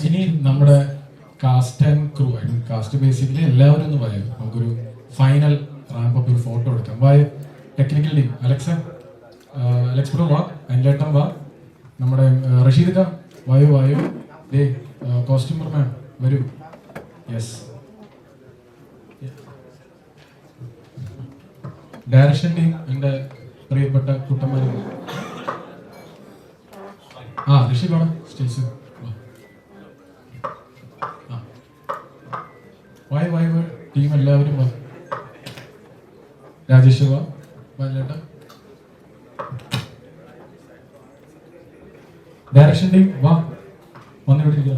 ഇനി നമ്മുടെ cast and crew, cast basically എല്ലാവരും ഒന്ന് പറയാം. നമുക്കൊരു ഫൈനൽ റാമ്പ് അപ്പ് ഒരു ഫോട്ടോ എടുക്കാം. വായ ടെക്നിക്കൽ ടീം അലക്സ് ബ്രോ വാ, അനിലേട്ടൻ വാ, നമ്മുടെ റഷീദ് ഖാൻ വായു ഡേ കോസ്റ്റ്യൂമർ മാൻ വരൂ. യെസ്, ഡയറക്ഷൻ ടീം എൻ്റെ പ്രിയപ്പെട്ട കുട്ടന്മാരും. ഋഷി വേണം സ്റ്റേജ്. വായു ടീം എല്ലാവരും വാ. രാജേഷ് വാ, വല്ലേട്ട. ഡയറക്ഷൻ ടീം വാ, വന്നിവിടെ ഇരിക്കുക.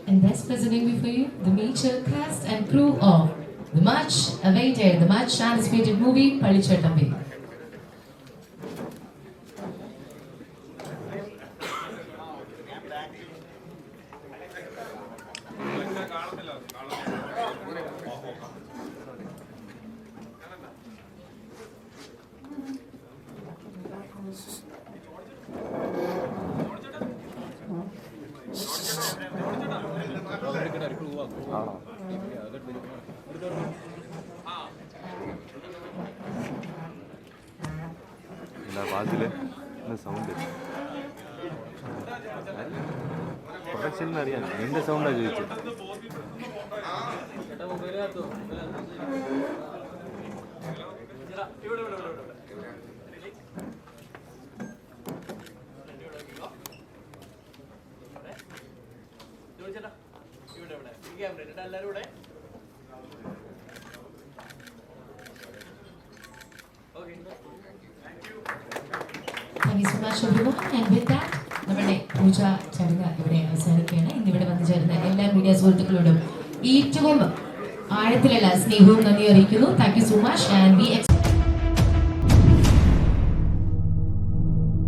And thus presenting before you the major cast and crew of the much awaited, the much anticipated movie Pallichettambi. വാതില് സൗണ്ട് പ്രൊഡക്ഷൻ അറിയാം, നിന്റെ സൗണ്ടാ ചോദിച്ചത്. Thank you so much everyone, and with that നമ്മുടെ പൂജ ചടങ്ങ് ഇവിടെ അവസാനിക്കുകയാണ്. ഇന്നിവിടെ വന്നു ചേർന്ന എല്ലാ മീഡിയ സുഹൃത്തുക്കളോടും ഏറ്റവും ആഴത്തിലുള്ള സ്നേഹവും നന്ദി അറിയിക്കുന്നു. Thank you so much, and we